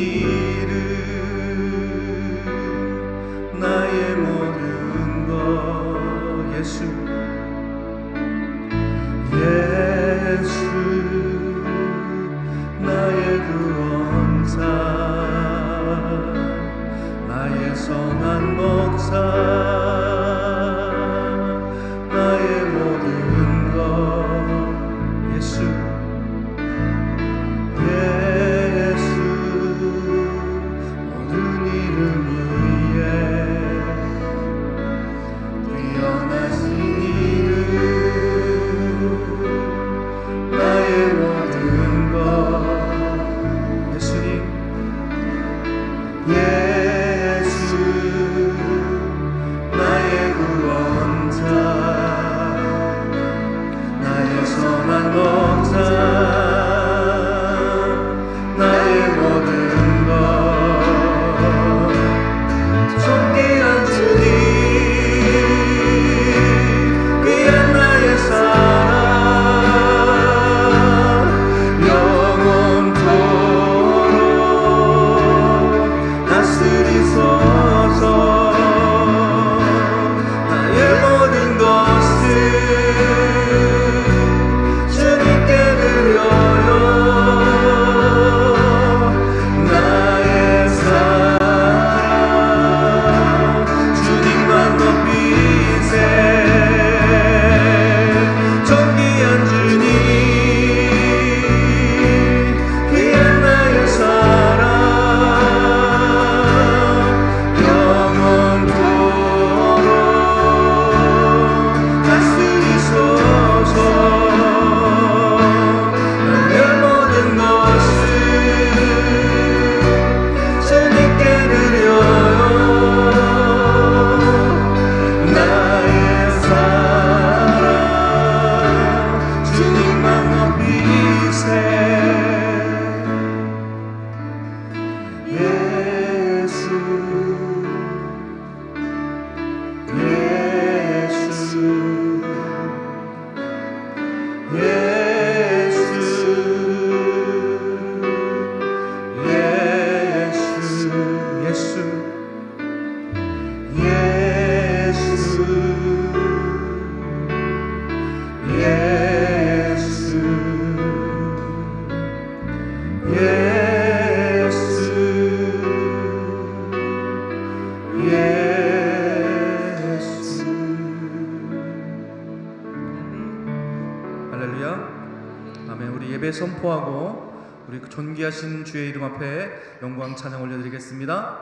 일을 나의 모든 것 예수 나의 구원사 나의 선한 목사 나의 모든 것 예수 모든 이름 위에 뛰어나신 이름 나의 모든 것 예수님 예수 나의 구원자 나의 선한 목자 나의 모든 것 존귀한 주님 귀한 나의 사랑 영원토록 다스리소서 나의 모든 것을 주님께 드려요 나의 사랑 주님만 높이세 존귀한 주님 귀한 나의 사랑 영원토록 다스리소서 나의 모든 것을 주님께 드려요 나의 사랑 주님만 높이세 예수 할렐루야. 아멘. 우리 예배 선포하고 우리 존귀하신 주의 이름 앞에 영광 찬양 올려드리겠습니다.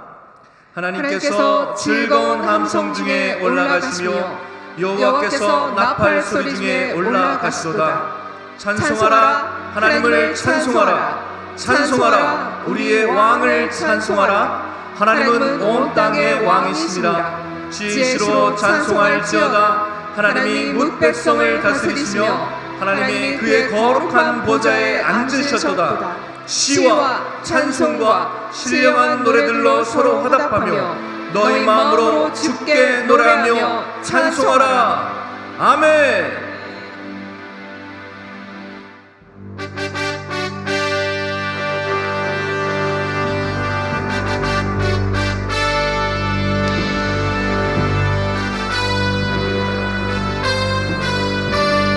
하나님께서 즐거운 함성 중에 올라가시며 여호와께서 나팔 소리 중에 올라가시도다. 찬송하라 하나님을 찬송하라 찬송하라 우리의 왕을 찬송하라 하나님은 온 땅의 왕이십니다. 지혜시로 찬송할지어다. 하나님이 뭇 백성을 다스리시며 하나님이 그의 거룩한 보좌에 앉으셨도다. 시와 찬송과 신령한 노래들로 서로 화답하며 너희 마음으로 주께 노래하며 찬송하라. 아멘.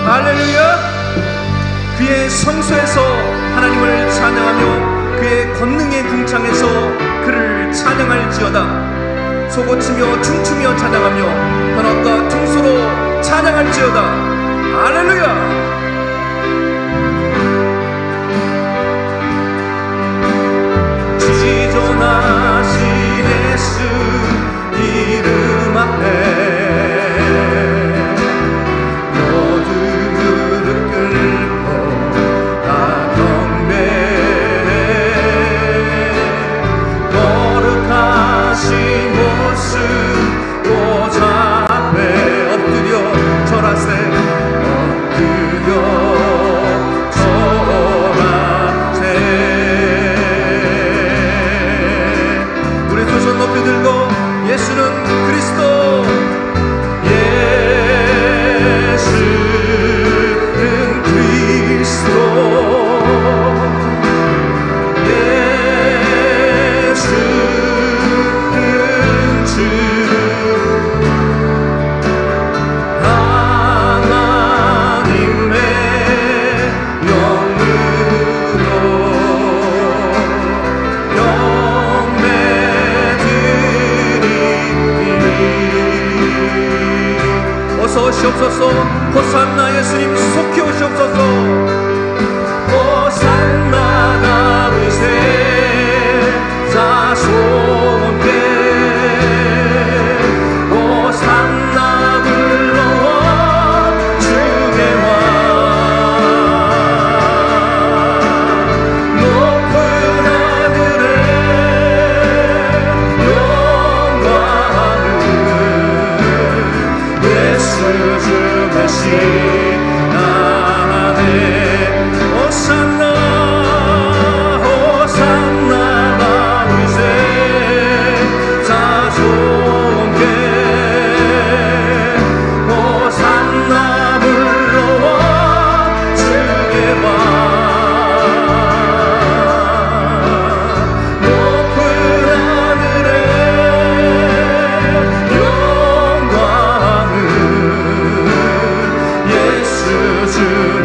할렐루야. 그의 성소에서 하나님을 찬양하며 그의 권능의 궁창에서 그를 찬양할지어다. 소고치며 춤추며 찬양하며 현악과 퉁소로 찬양할지어다. 할렐루야. 지존하신 예수 이름 앞에 보좌 앞에 엎드려 절하세 엎드려 오시옵소서. 호산나 예수님 속히 오시옵소서. 호산나 다윗의 자손께 호산나 불러와 주의 왕 높은 하늘에 영광을 예수 주 메시아네. 호산나 호산나 다윗의 자손께 호산나 불러와 주의 왕 높은 하늘에 영광을 예수 주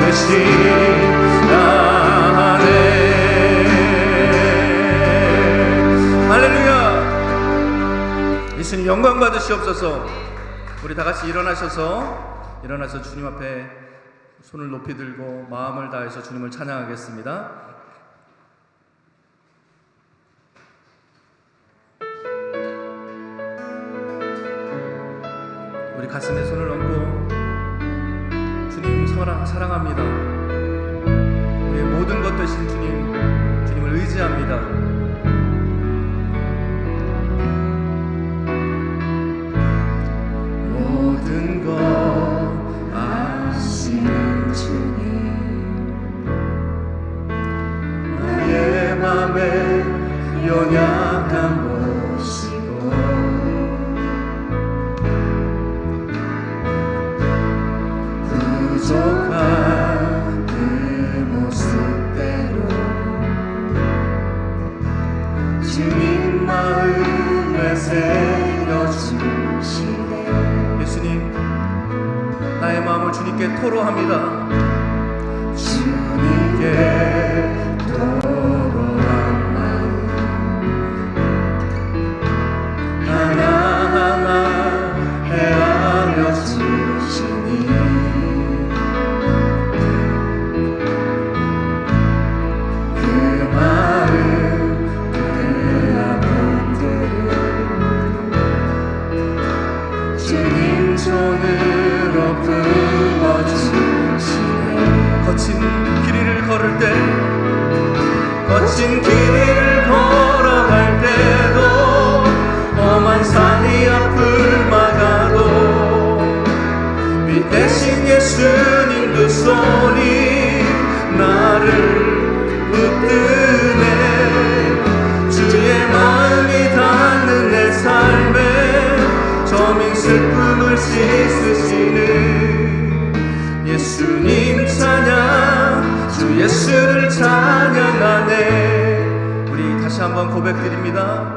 메시아네. 할렐루야. 예수님 영광 받으시옵소서. 우리 다 같이 일어나서 주님 앞에 손을 높이 들고 마음을 다해서 주님을 찬양하겠습니다. 우리 가슴에 손을 얹고 주님 사랑합니다. 우리의 모든 것 되신 주님을 의지합니다. 모든 것 아시는 주님 나의 맘에 연약함 보시고 부족한 그 모습대로 주님 마음에 새겨주시네. 예수님 나의 마음을 주님께 토로합니다. 주님께 토로한 마음 하나하나 헤아려 주시니 그 마음 그 아픔들을 주님 손으로 품어주시네. 거친 길이를 걸을 때 거친 길이를 걸어갈 때도 험한 산이 앞을 막아도 빛 대신 예수님 두 손이 나를 붙드네. 주의 마음이 닿는 내 삶에 저민 슬픔을 씻으시는 예수님 찬양 주 예수를 찬양하네. 우리 다시 한번 고백드립니다.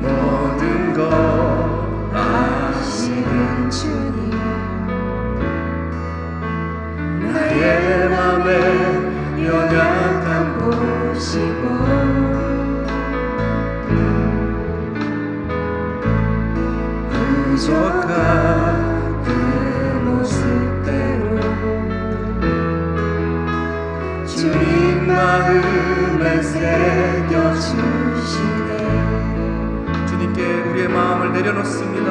모든 것 아시는 주님 나의 맘에 연약함 보시고 부족한 그 모습대로 주님 마음에 새겨주시네. 주님께 우리의 마음을 내려놓습니다.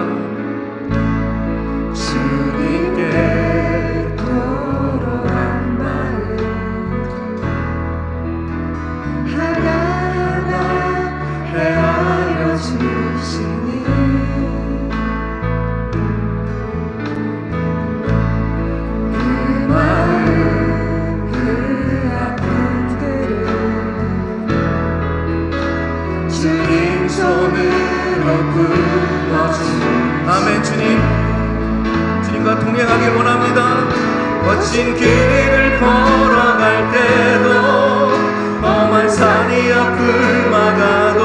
주님께 토로한 마음 하나하나 헤아려 주시니 그 마음 그 아픔들을 주님 손으로 품어주시니 아멘. 주님과 동행하길 원합니다. 거친 길을 걸어갈 때도 험한 산이 앞을 막아도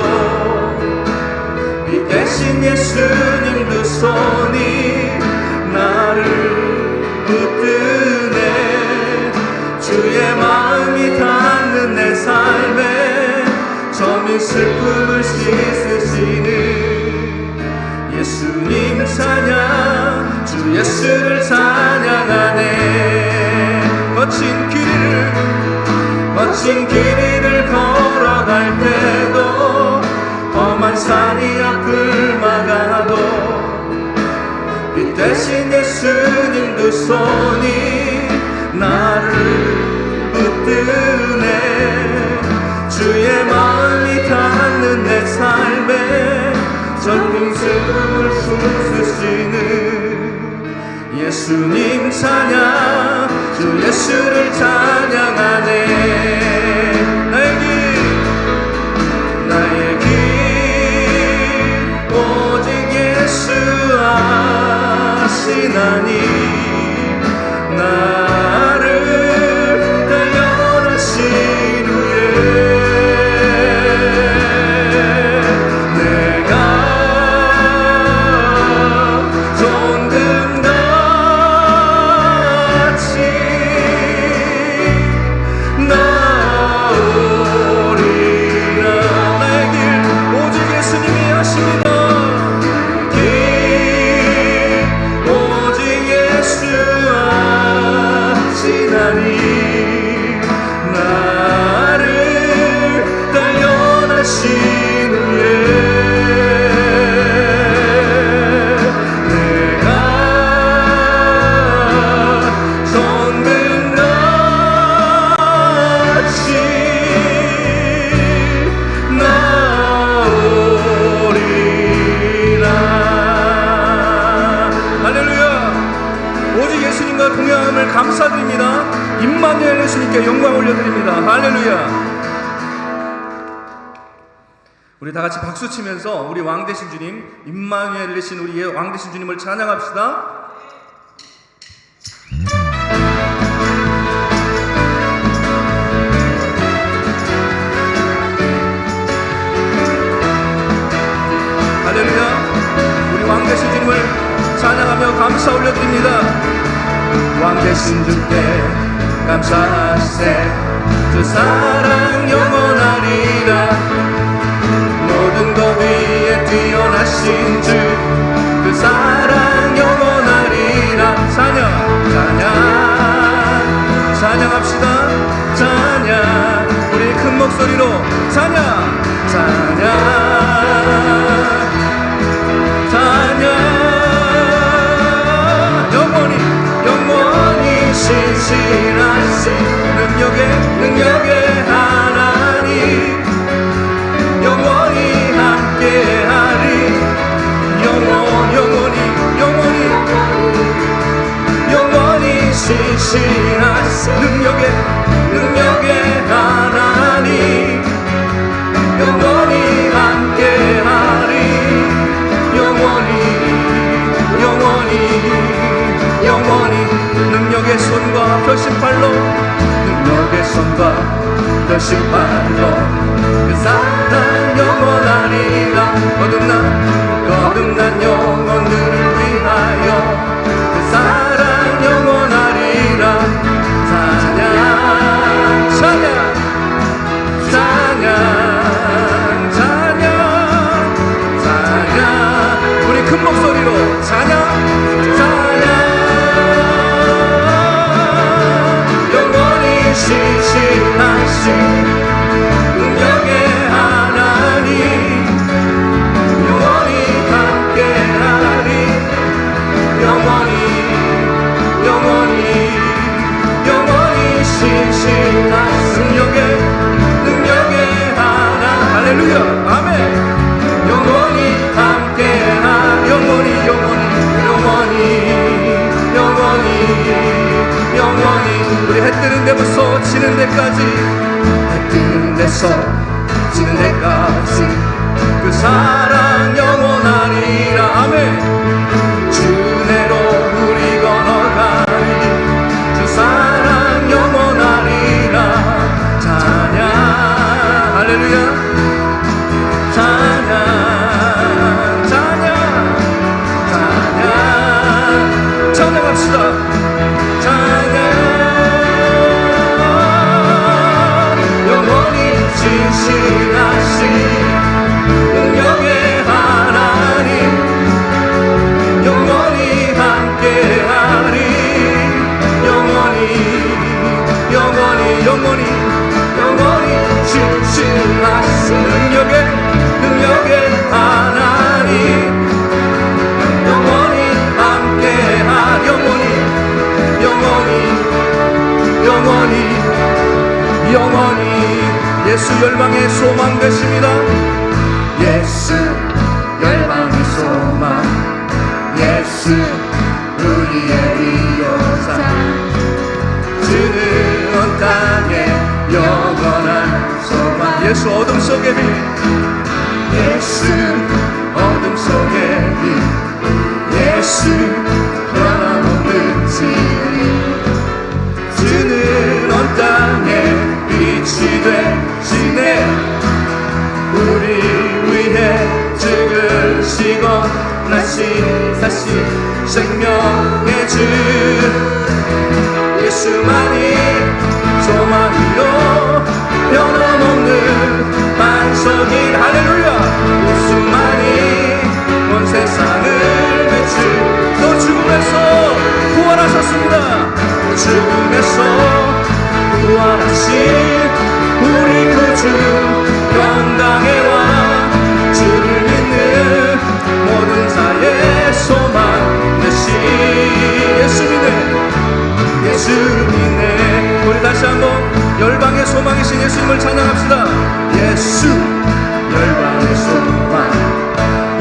빛 대신 예수님 두 손이 나를 붙드네. 주의 마음이 닿는 내 삶에 저민 슬픔을 씻으시는 예수님 찬양 예수님 두 손이 나를 붙드네. 주의 마음이 닿는 내 삶에 전 빈숨을 숨쉬시는 예수님 찬양, 주 예수를 찬양하네. 나의 길 오직 예수 아시나니 나를 단련하신 후에 내가 정금같이 나오리라. 나의 길 오직 예수님이 하십니다. 길 오직 예수 아시나니 나를 단련하신 후에 내가 정금같이 나오리라. 할렐루야. 오직 예수님과 동행함을 감사드립니다. 임마누엘 예수님께 영광 올려드립니다. 할렐루야. 우리 다 같이 박수 치면서 우리 왕 되신 주님, 임마누엘 되신 우리의 왕 되신 주님을 찬양합시다. 할렐루야. 우리 왕 되신 주님을 찬양하며 감사 올려드립니다. 왕 되신 주께 감사하세. 주 사랑 영원하리라. 모든 것 위에 뛰어나신 주 그 사랑 영원하리라. 찬양합시다. 찬양 우리 큰 목소리로 찬양 영원히 신실하신 능력의 하나님 영원히 함께하리. 영원히 신실하신 능력의 하나님 영원히 함께하리. 영원히 능력의 손과 결심팔로 그 사랑 영원하리라. 거듭난 영혼들을 위하여 그 사랑 영원하리라. 찬양 우리 큰 목소리로 찬양 영원히 신실하신 능력의 하나님 영원히 함께하리. 영원히 신실하신 능력의 하나. 할렐루야. 아멘. 영원히 함께하리. 영원히 우리 해 뜨는 데부터 지는 데까지 그 사랑 영원하리라. 아멘. 주 내로 우리 걸어가리. 주 사랑 영원하리라. 찬양 할렐루야. 찬양합시다. 영원히 진실하신 능력의 하나님 영원히 함께하리. 영원히 진실하신 능력의 하나님 영원히 함께하리. 영원히 예수 열방의 소망 되십니다. 예수 열방의 소망, 예수 우리의 위로자, 주는 온 땅에 영원한 소망. 예수 어둠 속의 빛, 예수 어둠 속의 빛, 예수 변함없는 진리, 주는 온 땅에 빛이 되시네. 우리 위해 죽으시고 다시 생명의 주, 예수만이 소망이요 변함없는 반석이. 할렐루야. 예수만이 온 세상을 비추. 또 죽음에서 부활하셨습니다. 죽음에서 부활하신 우리 구주 영광의 왕, 주를 믿는 모든 자의 소망 되신 예수 믿네, 예수 믿네. 우리 다시 한번 열방의 소망이신 예수님을 찬양합시다. 예수 열방의 소망,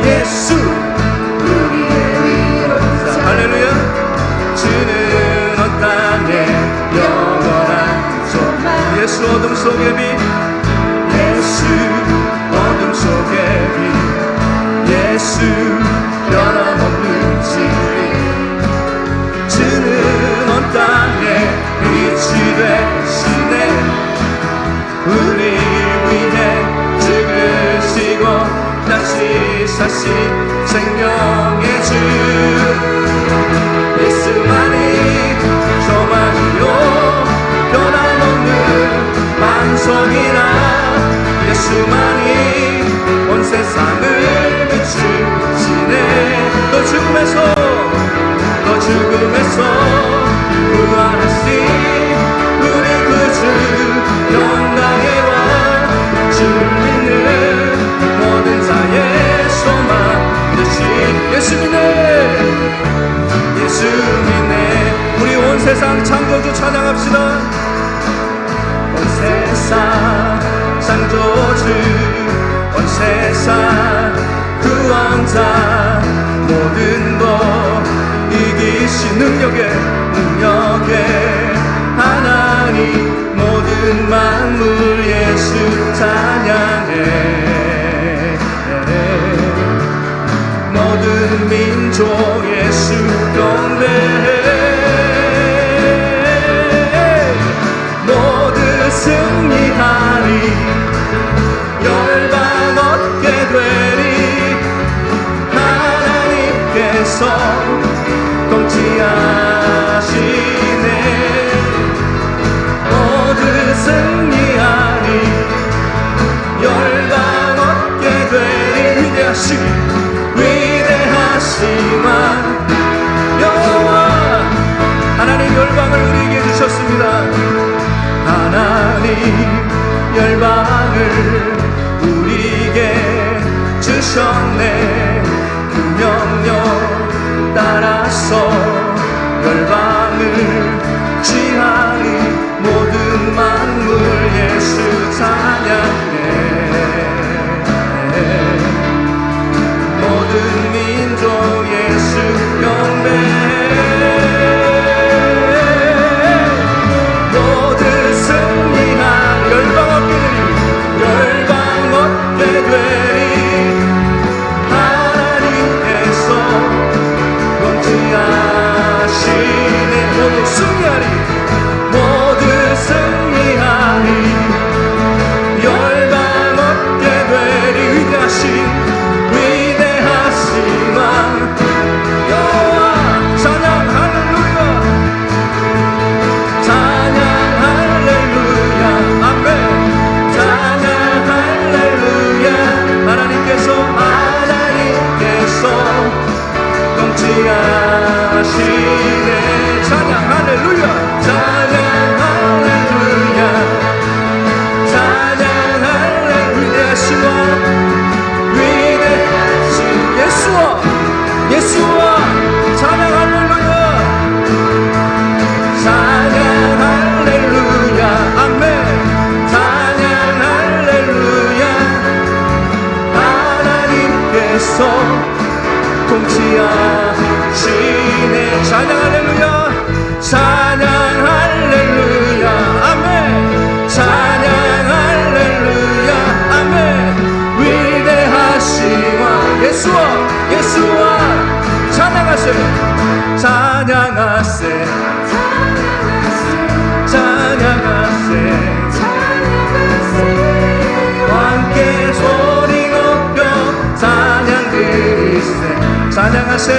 예수 우리의 위로자. 할렐루야. 주는 온 땅에 영원한 소망, 예수 어둠 속의 빛, 예수 어둠 속의 빛, 예수 변함없는 진리, 주는 온 땅에 빛이 되시네. 우리 위해 죽으시고 다시 사신 생명의 주, 예수만이 소망이요 변함없는 반석이라. 예수만이 온 세상을 비추시네. 또 죽음에서 부활하신 우리 구주 영광의 왕, 주를 믿는 모든 자의 소망 되신 예수 믿네, 예수 믿네. 우리 온 세상 창조주 찬양합시다. 온 세상 창조주, 온 세상 구원자, 모든 것 이기신 능력의 하나님, 모든 만물 예수 찬양해. 모든 민족 예수 경배해. 모두 승리하리, 열방 얻게 되리. 하나님께서 통치하시네. 모두 승리하리, 열방 얻게 되리. 위대하신 왕 여호와 하나님, 열방을 우리에게 주셨습니다. 하나님 열방을 우리에게 주셨네. 그 명령 따라서 열방을 취하리. 모든 만물 예수 찬양해. 모든 민족 예수 경배해. 모든 승리한 열방 얻게 되리, 열방 얻게 되리. 하나님께서 통치하시네. 모두 승리하리, 모두 승리하리. 열방 얻게 되리. 위대하신 왕 여호와 찬양 할렐루야, 찬양 할렐루야, 아멘. 찬양 할렐루야. 하나님께서 통치하시네. 찬양 할렐루야, 찬양 할렐루야, 찬양 할렐루야. 위대하신 왕, 위대하신 예수와 찬양 할렐루야, 찬양 할렐루야, 아멘. 주소서. 통치하시네. 찬양 할렐루야, 찬양 할렐루야, 아멘. 찬양 할렐루야, 아멘. 위대하신 왕 예수와 예수와 찬양하세, 찬양하세, 찬양하세, 함께 소리 높여 찬양 드리세. 찬양하세,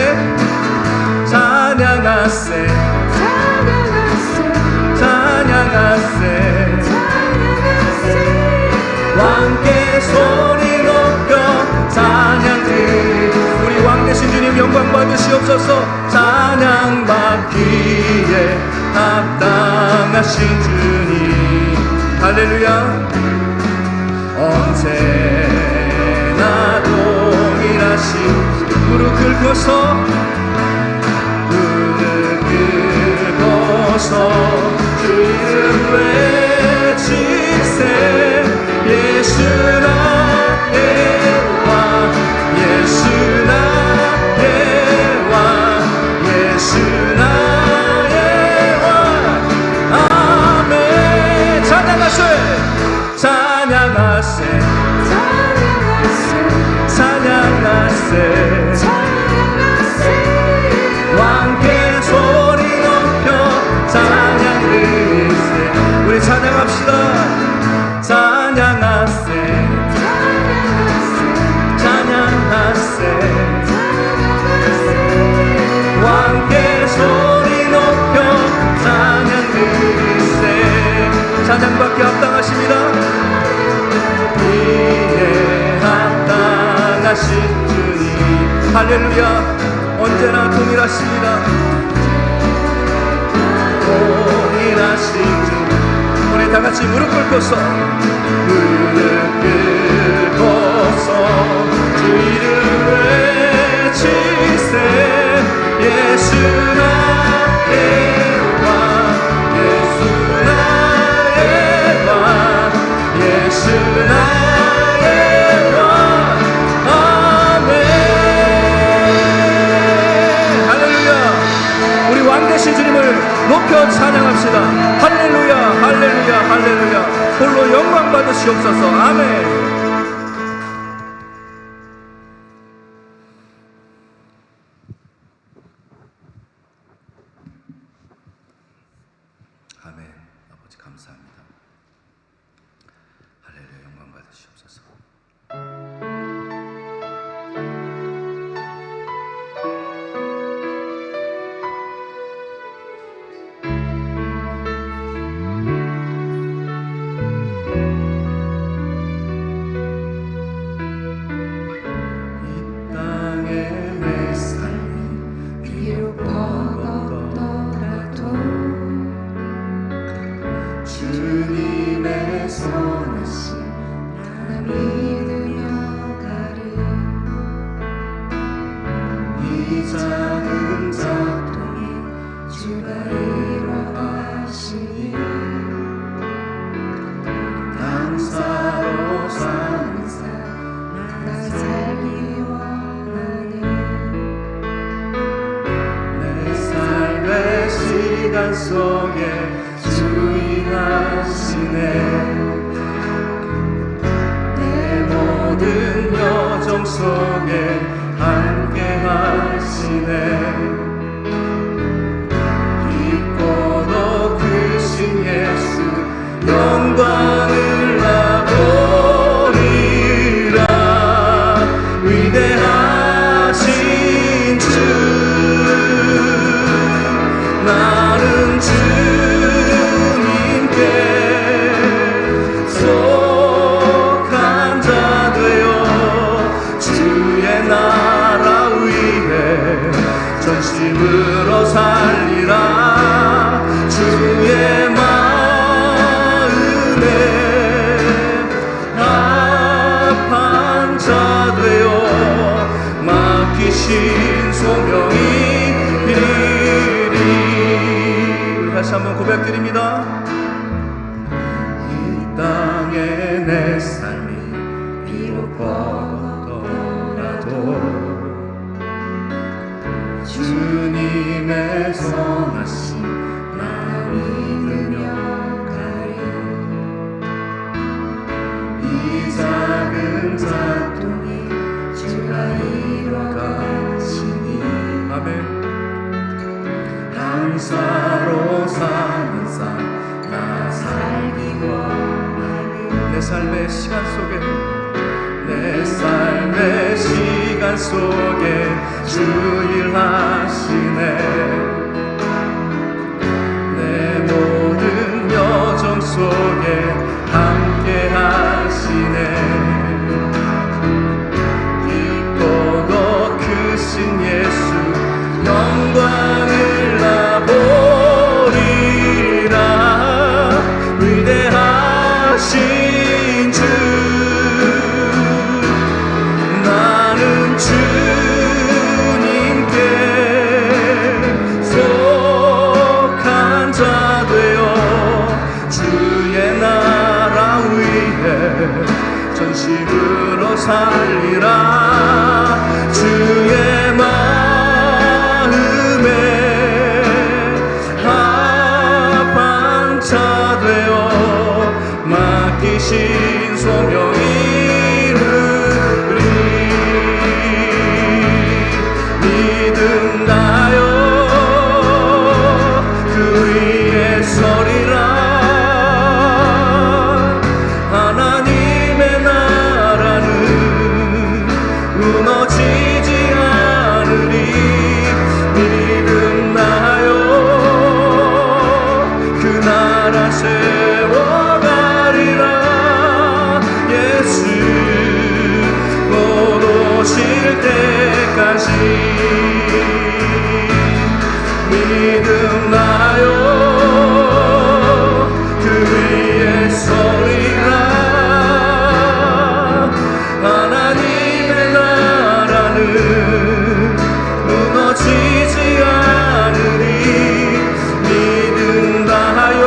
찬양하세, 찬양하세, 함께 소리 높여 찬양 드리세. 우리 왕 되신 주님 영광 받으시옵소서. 찬양 받기에 합당하신 주님, 할렐루야. 언제나 동일하신 무릎 꿇고서, 무릎 꿇고서 주 이름 외치세. 예수 나의 왕, 예수 나의 왕, 예수 나의 왕, 아멘. 찬양하세, 찬양하세, 찬양하세, 왕께 소리 높여 찬양 드리세. 우리 찬양합시다. 찬양하세, 찬양하세, 왕께 소리 높여 찬양 드리세. 찬양받기 합당하십니다. 이에 합당하신 주님, 할렐루야. 언제나 동일하십니다. 동일하신 주. 우리 다같이 무릎 꿇고서, 무릎 꿇고서 주 이름 외치세. 예수 나의 왕, 예수 나의 왕, 예수 나의 왕, 아멘. 할렐루야. 우리 왕 되신 주님을 높여 찬양합시다. 할렐루야, 할렐루야, 할렐루야. 홀로 영광 받으시옵소서. 아멘. 아멘. 아버지 감사합니다. 할렐루야, 영광 받으시옵소서. 주님의 선하심 나 믿으며 가리. 이 작은 작동에 주가 일어나시니 감사로 사는 삶 나 살기 원하니. 내 삶의 시간 속에 주인하시네. 내 모든 여정 속에 함께 하시네. 깊고도 크신 예수 영광을 나보리라. 위대하신 주 나는 주님께 속한 자 되어 주의 나라 위에 전심으로 살리라. 주의 마음에 합한 자 되어 맡기신 소명이 이리. 다시 한번 고백드립니다. 이 땅에 내 삶이 비록 뻗어라도 선하신 나 믿으며 가리. 이 작은 자통이 주가 이뤄가시니 아멘. 감사로 사는 삶 나 살기 원하니. 내 삶의 시간 속에 내 삶의 시간 속에 주 일하시네. 내 모든 여정 속에 함께 하시네. 깊고도 크신 예수 영광을 나 보리라. 위대하신 주 나는 주님께 속한 자 되어 주의 나라 위에 전심으로 살리라. 주의 마음에 합한 자 되어 맡기신 소명 이루리. 믿음나요 그 위에 서리라. 하나님의 나라는 무너지지 않으리. 믿음나요 그 나라 세워가리라. 예수 곧 오실 때까지 믿음나요 그 위에 서리라. 하나님의 나라는 무너지지 않으리. 믿음나요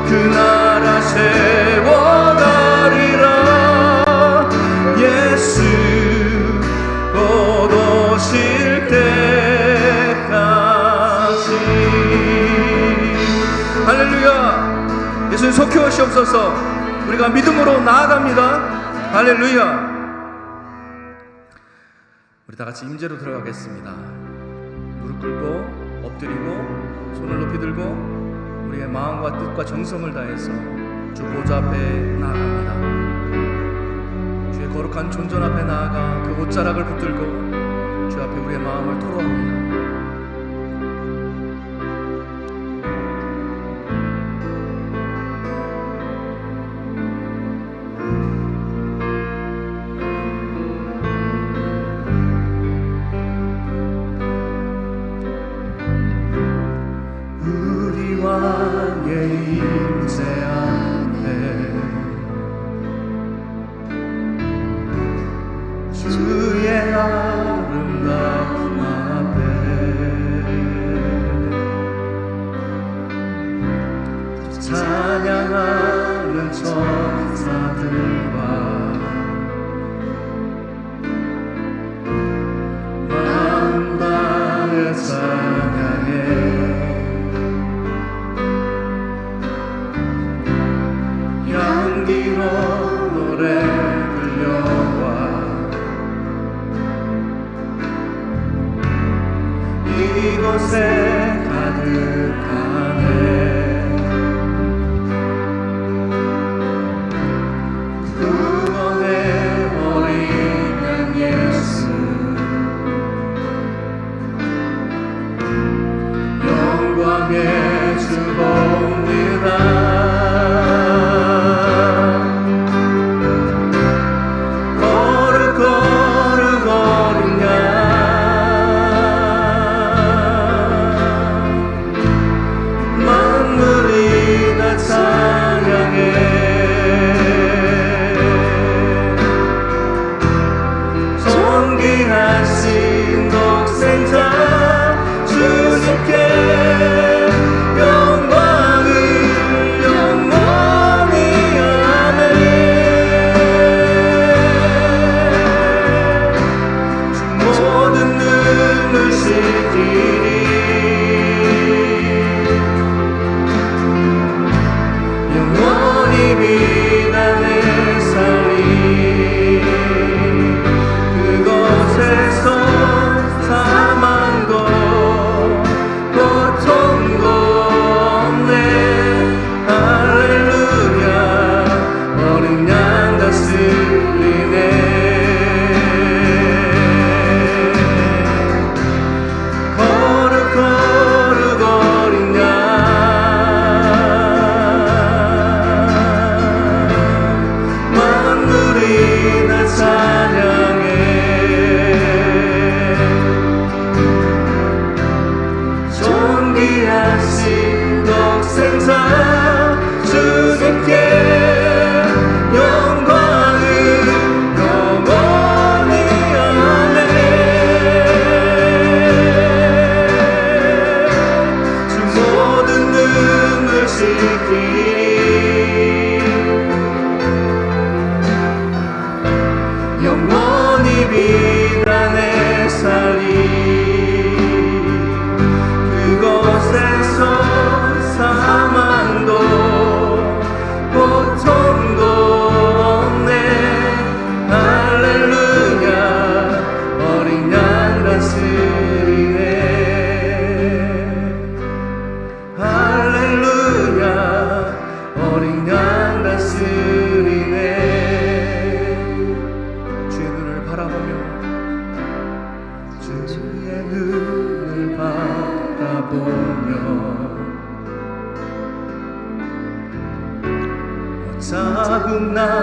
그 나라 세워가리라. 예수 곧 오실 때까지. 할렐루야. 예수님 속히 오시옵소서. 우리가 믿음으로 나아갑니다. 할렐루야. 우리 다 같이 임재로 들어가겠습니다. 무릎 꿇고 엎드리고 손을 높이 들고 우리의 마음과 뜻과 정성을 다해서 주 보좌 앞에 나아갑니다. 주의 거룩한 존전 앞에 나아가 그 옷자락을 붙들고 주 앞에 우리의 마음을 토로합니다. 우리 왕의 임재 앞에 주의 아름다움 앞에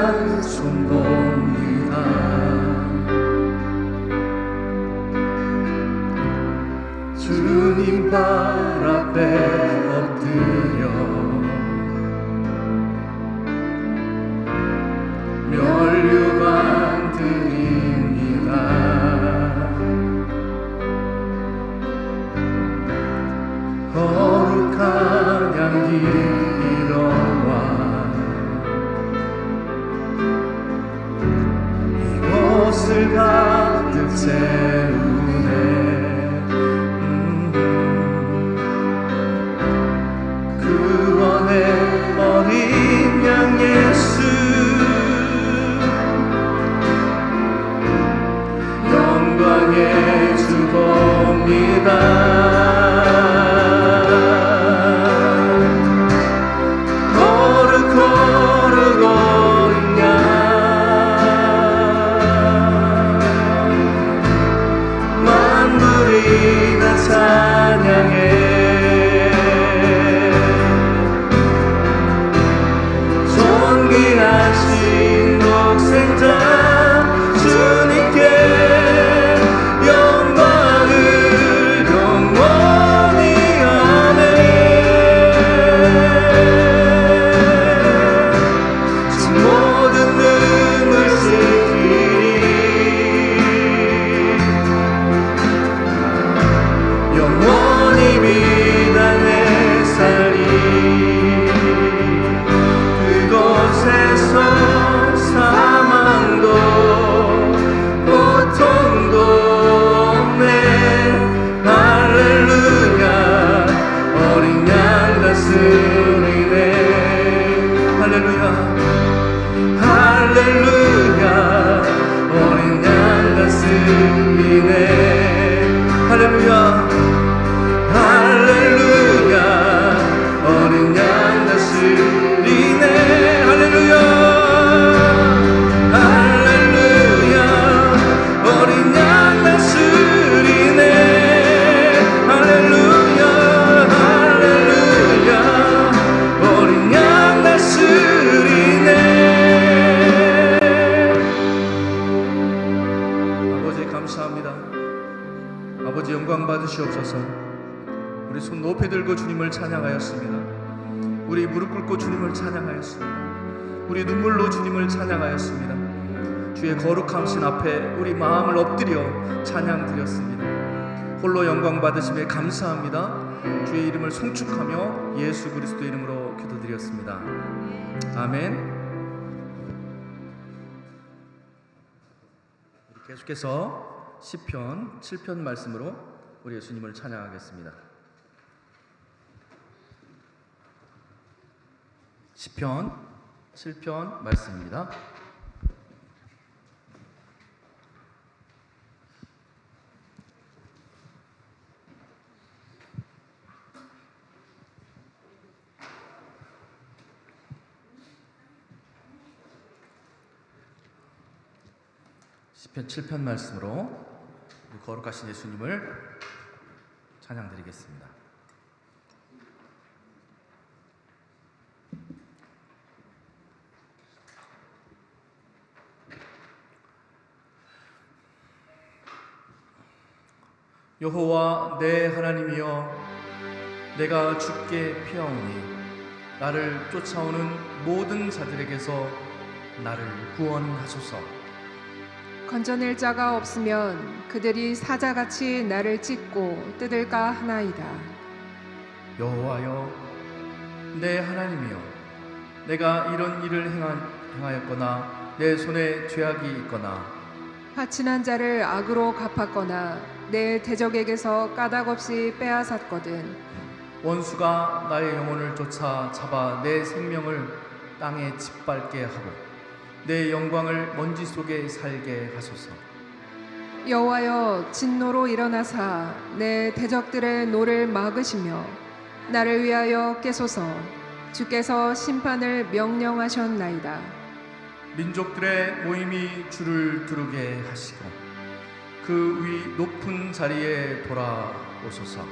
한 손 봅니다. 주님 발 앞에 엎드려 면류관 드립니다. 거룩한 향기 일어와 이곳을 가득 채우네. 구원의 어린 양 예수 영광의 주 봅니다. 찬양해 존귀하신 독생자 주님께 영광을 영원히 아멘. 주 모든 눈물 씻기리 영원히 비단에 살리 그곳에서 사망도 고통도 없네. 할렐루야 어린 양 다스리네. 할렐루야 할렐루야 어린 양 다스리네. 할렐루야 할렐루야 어린 양 다스리네. 할렐루야 할렐루야 어린 양 다스리네. 할렐루야 할렐루야 어린 양 다스리네. 아버지 감사합니다. 아버지 영광 받으시옵소서. 우리 손 높이 들고 주님을 찬양하였습니다. 우리 무릎 꿇고 주님을 찬양하였습니다. 우리 눈물로 주님을 찬양하였습니다. 주의 거룩함신 앞에 우리 마음을 엎드려 찬양 드렸습니다. 홀로 영광 받으심에 감사합니다. 주의 이름을 송축하며 예수 그리스도 이름으로 기도드렸습니다. 아멘. 계속해서 시편 7편 말씀으로 우리 예수님을 찬양하겠습니다. 시편 7편 말씀입니다. 시편 7편 말씀으로 거룩하신 예수님을 찬양드리겠습니다. 여호와 내 하나님이여, 내가 주께 피하오니 나를 쫓아오는 모든 자들에게서 나를 구원하소서. 건져낼 자가 없으면 그들이 사자같이 나를 찢고 뜯을까 하나이다. 여호와여 내 하나님이여, 내가 이런 일을 행하였거나 내 손에 죄악이 있거나 화친한 자를 악으로 갚았거나 내 대적에게서 까닭없이 빼앗았거든 원수가 나의 영혼을 쫓아 잡아 내 생명을 땅에 짓밟게 하고 내 영광을 먼지 속에 살게 하소서. 여호와여 진노로 일어나사 내 대적들의 노를 막으시며 나를 위하여 깨소서. 주께서 심판을 명령하셨나이다. 민족들의 모임이 주를 두르게 하시고 그 위 높은 자리에 돌아오소서.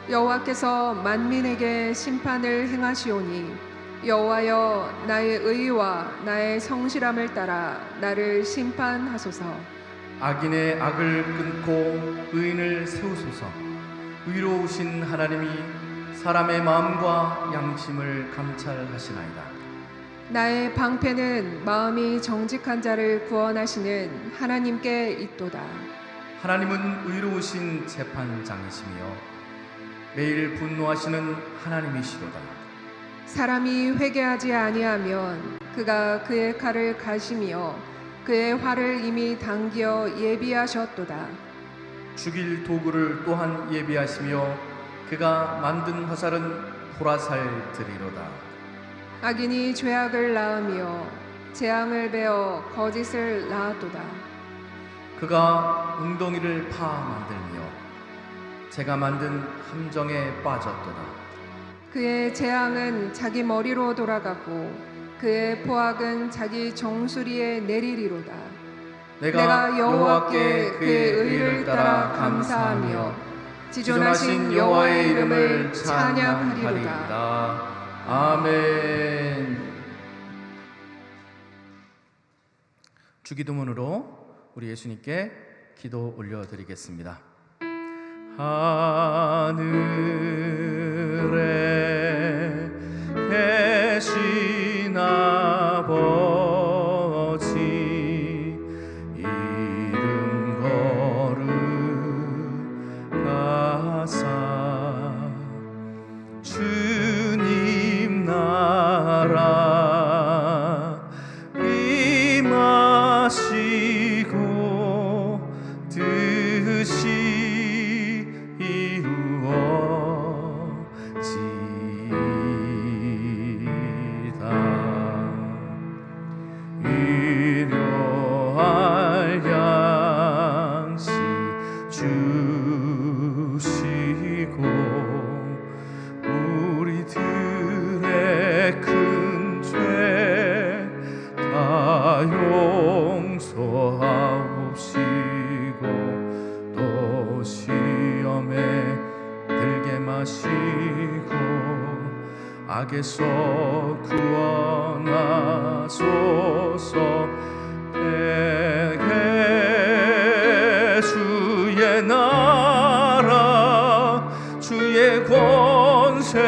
여호와께서 만민에게 심판을 행하시오니 여호와여 나의 의와 나의 성실함을 따라 나를 심판하소서. 악인의 악을 끊고 의인을 세우소서. 의로우신 하나님이 사람의 마음과 양심을 감찰하시나이다. 나의 방패는 마음이 정직한 자를 구원하시는 하나님께 있도다. 하나님은 의로우신 재판장이시며 매일 분노하시는 하나님이시로다. 사람이 회개하지 아니하면 그가 그의 칼을 가시며 그의 활을 이미 당겨 예비하셨도다. 죽일 도구를 또한 예비하시며 그가 만든 화살은 보라살들이로다. 악인이 죄악을 낳으며 재앙을 베어 거짓을 낳았도다. 그가 웅덩이를 파 만들며 제가 만든 함정에 빠졌도다. 그의 재앙은 자기 머리로 돌아가고 그의 포악은 자기 정수리에 내리리로다. 내가 여호와께 그의 의를 따라 감사하며 지존하신 여호와의 이름을 찬양하리로다. 아멘. 주기도문으로 우리 예수님께 기도 올려드리겠습니다. 하늘에 계신 아버지, 이름 거룩하사 주님 나라 임하시고 뜻이 일용할 양식 주시고 우리들의 큰 죄 다 용서하옵시고 또 시험에 들게 마시고 악에서 구원하소서. 대개 주의 나라 주의 권세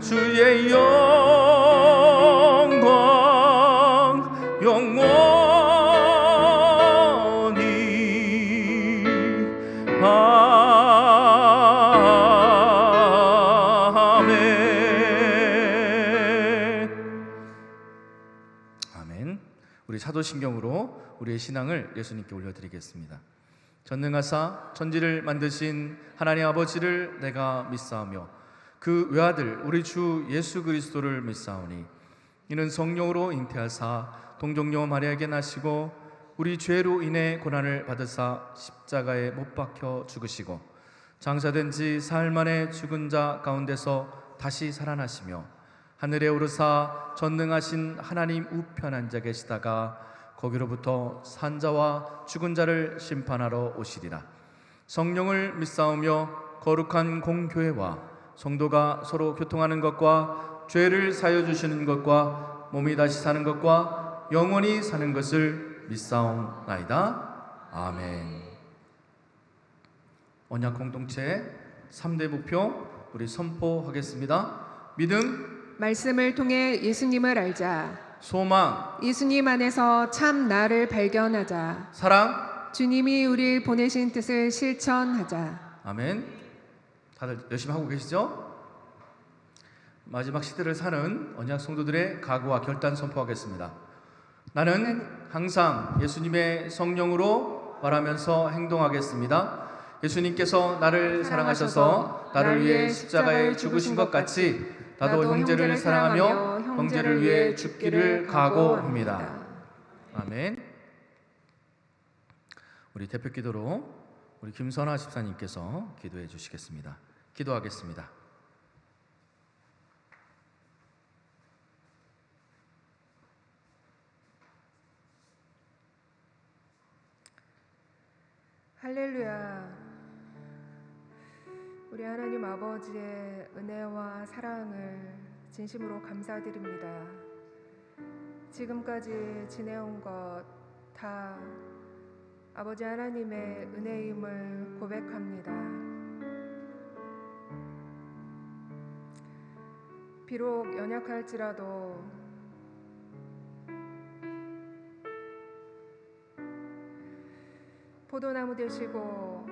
주의 영광 영원히 아멘. 우리 사도신경으로 우리의 신앙을 예수님께 올려드리겠습니다. 전능하사 천지를 만드신 하나님 아버지를 내가 믿사오며 그 외아들 우리 주 예수 그리스도를 믿사오니 이는 성령으로 잉태하사 동정녀 마리아에게 나시고 우리 죄로 인해 고난을 받으사 십자가에 못 박혀 죽으시고 장사된 지 사흘 만에 죽은 자 가운데서 다시 살아나시며 하늘에 오르사 전능하신 하나님 우편 앉아 계시다가 거기로부터 산자와 죽은 자를 심판하러 오시리라. 성령을 믿사오며 거룩한 공교회와 성도가 서로 교통하는 것과 죄를 사여 주시는 것과 몸이 다시 사는 것과 영원히 사는 것을 믿사옵나이다. 아멘. 언약 공동체 3대 목표 우리 선포하겠습니다. 믿음, 말씀을 통해 예수님을 알자. 소망, 예수님 안에서 참 나를 발견하자. 사랑. 주님이 우리를 보내신 뜻을 실천하자. 아멘. 다들 열심히 하고 계시죠? 마지막 시대를 사는 언약 성도들의 각오와 결단 선포하겠습니다. 나는 항상 예수님의 성령으로 말하면서 행동하겠습니다. 예수님께서 나를 사랑하셔서 나를 위해 십자가에 죽으신 것 같이 나도 형제를 사랑하며 형제를 위해 죽기를 각오합니다. 아멘. 우리 대표 기도로 우리 김선아 집사님께서 기도해 주시겠습니다. 기도하겠습니다. 할렐루야. 우리 하나님 아버지의 은혜와 사랑을 진심으로 감사드립니다. 지금까지 지내온 것 다 아버지 하나님의 은혜임을 고백합니다. 비록 연약할지라도 포도나무 되시고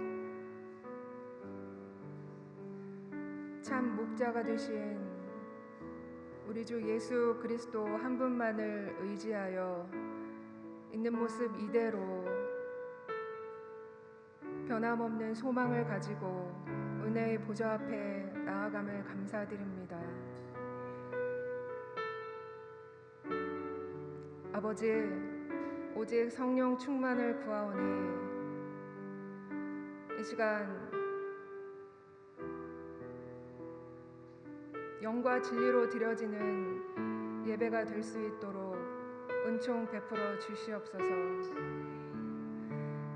참 목자가 되신 우리 주 예수 그리스도 한 분만을 의지하여 있는 모습 이대로 변함없는 소망을 가지고 은혜의 보좌 앞에 나아감을 감사드립니다. 아버지, 오직 성령 충만을 구하오니 이 시간 영과 진리로 드려지는 예배가 될 수 있도록 은총 베풀어 주시옵소서.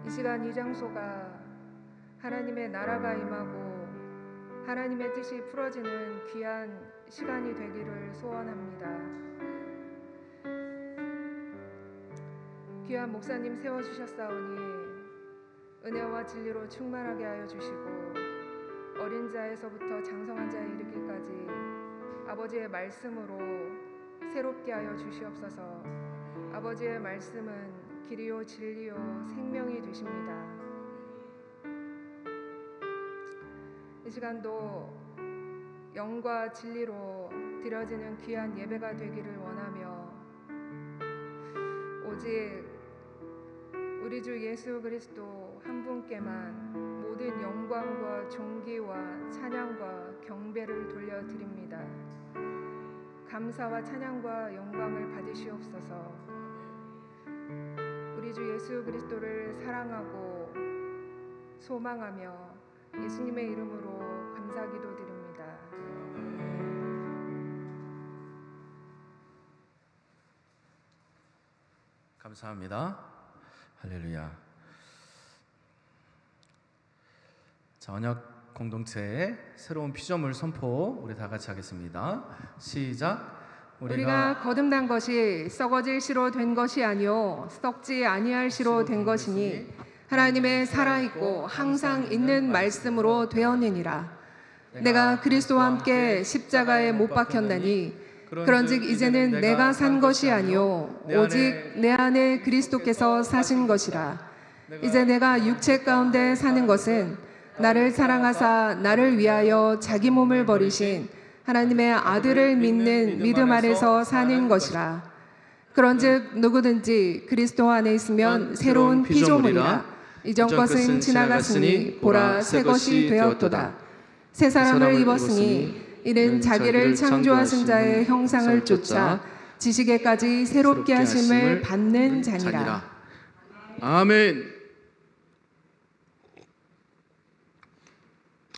이 시간 이 장소가 하나님의 나라가 임하고 하나님의 뜻이 풀어지는 귀한 시간이 되기를 소원합니다. 귀한 목사님 세워주셨사오니 은혜와 진리로 충만하게 하여 주시고 어린 자에서부터 장성한 자에 이르기까지 아버지의 말씀으로 새롭게 하여 주시옵소서. 아버지의 말씀은 길이요 진리요 생명이 되십니다. 이 시간도 영과 진리로 드려지는 귀한 예배가 되기를 원하며 오직 우리 주 예수 그리스도 한 분께만 모든 영광과 존귀와 찬양과 경배를 돌려드립니다. 감사와 찬양과 영광을 받으시옵소서. 우리 주 예수 그리스도를 사랑하고 소망하며 예수님의 이름으로 감사기도 드립니다. 감사합니다. 할렐루야. 자, 언약 공동체의 새로운 피조물 선포 우리 다 같이 하겠습니다. 시작. 우리가 거듭난 것이 썩어질 씨로 된 것이 아니요 썩지 아니할 씨로 된 것이니 하나님의 살아있고 항상 있는 말씀으로 되었느니라. 내가 그리스도와 함께 십자가에 못 박혔나니 그런즉 이제는 내가 산 것이 아니요 오직 내 안에 그리스도께서 사신 것이라. 이제 내가 육체 가운데 사는 것은 나를 사랑하사 나를 위하여 자기 몸을 버리신 하나님의 아들을 믿는 믿음 아래서 사는 것이라. 그런즉 누구든지 그리스도 안에 있으면 새로운 피조물이라. 이전 것은 지나갔으니 보라 새 것이 되었도다. 새 사람을 입었으니 이는 자기를 창조하신 자의 형상을 쫓아 지식에까지 새롭게 하심을 받는 자니라. 아멘.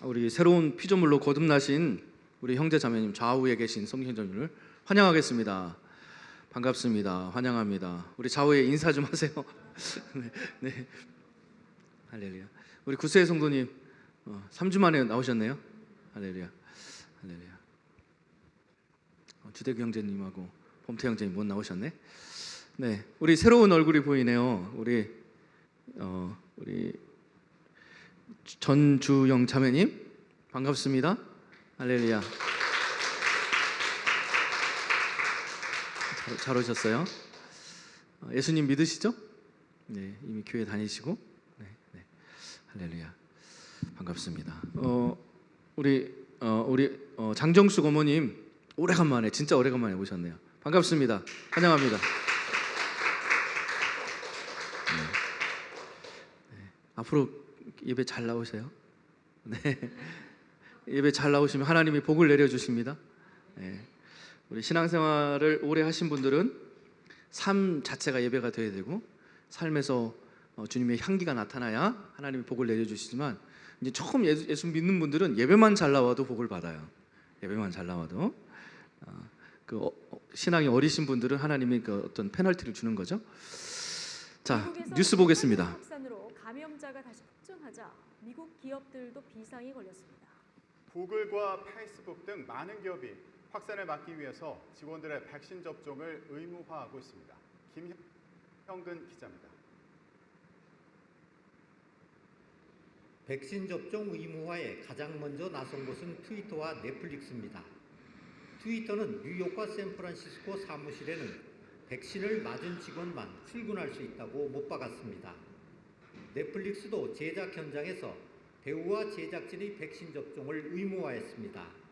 우리 새로운 피조물로 거듭나신 우리 형제 자매님 좌우에 계신 성경자님을 환영하겠습니다. 반갑습니다. 환영합니다. 우리 좌우에 인사 좀 하세요. 네. 할렐루야. 우리 구세의 성도님 3주 만에 나오셨네요. 할렐루야. 할렐루야. 주대규 형제님하고 범태 형제님 못 나오셨네. 네, 우리 새로운 얼굴이 보이네요. 우리 전주영 자매님 반갑습니다. 할렐루야. 잘 오셨어요. 예수님 믿으시죠? 네, 이미 교회 다니시고. 네. 할렐루야. 반갑습니다. 우리 장정숙 어머님 오래간만에 진짜 오래간만에 오셨네요. 반갑습니다. 환영합니다. 네. 앞으로 예배 잘 나오세요. 네. 예배 잘 나오시면 하나님이 복을 내려주십니다. 네. 우리 신앙생활을 오래 하신 분들은 삶 자체가 예배가 되어야 되고 삶에서 주님의 향기가 나타나야 하나님이 복을 내려주시지만 이제 처음 예수 믿는 분들은 예배만 잘 나와도 복을 받아요. 예배만 잘 나와도 신앙이 어리신 분들은 하나님이 어떤 페널티를 주는 거죠. 자, 뉴스 보겠습니다. 확산으로 감염자가 다시 폭증하자 미국 기업들도 비상이 걸렸습니다. 구글과 페이스북 등 많은 기업이 확산을 막기 위해서 직원들의 백신 접종을 의무화하고 있습니다. 김형근 기자입니다. 백신 접종 의무화에 가장 먼저 나선 곳은 트위터와 넷플릭스입니다. 트위터는 뉴욕과 샌프란시스코 사무실에는 백신을 맞은 직원만 출근할 수 있다고 못 박았습니다. 넷플릭스도 제작 현장에서 배우와 제작진의 백신 접종을 의무화했습니다.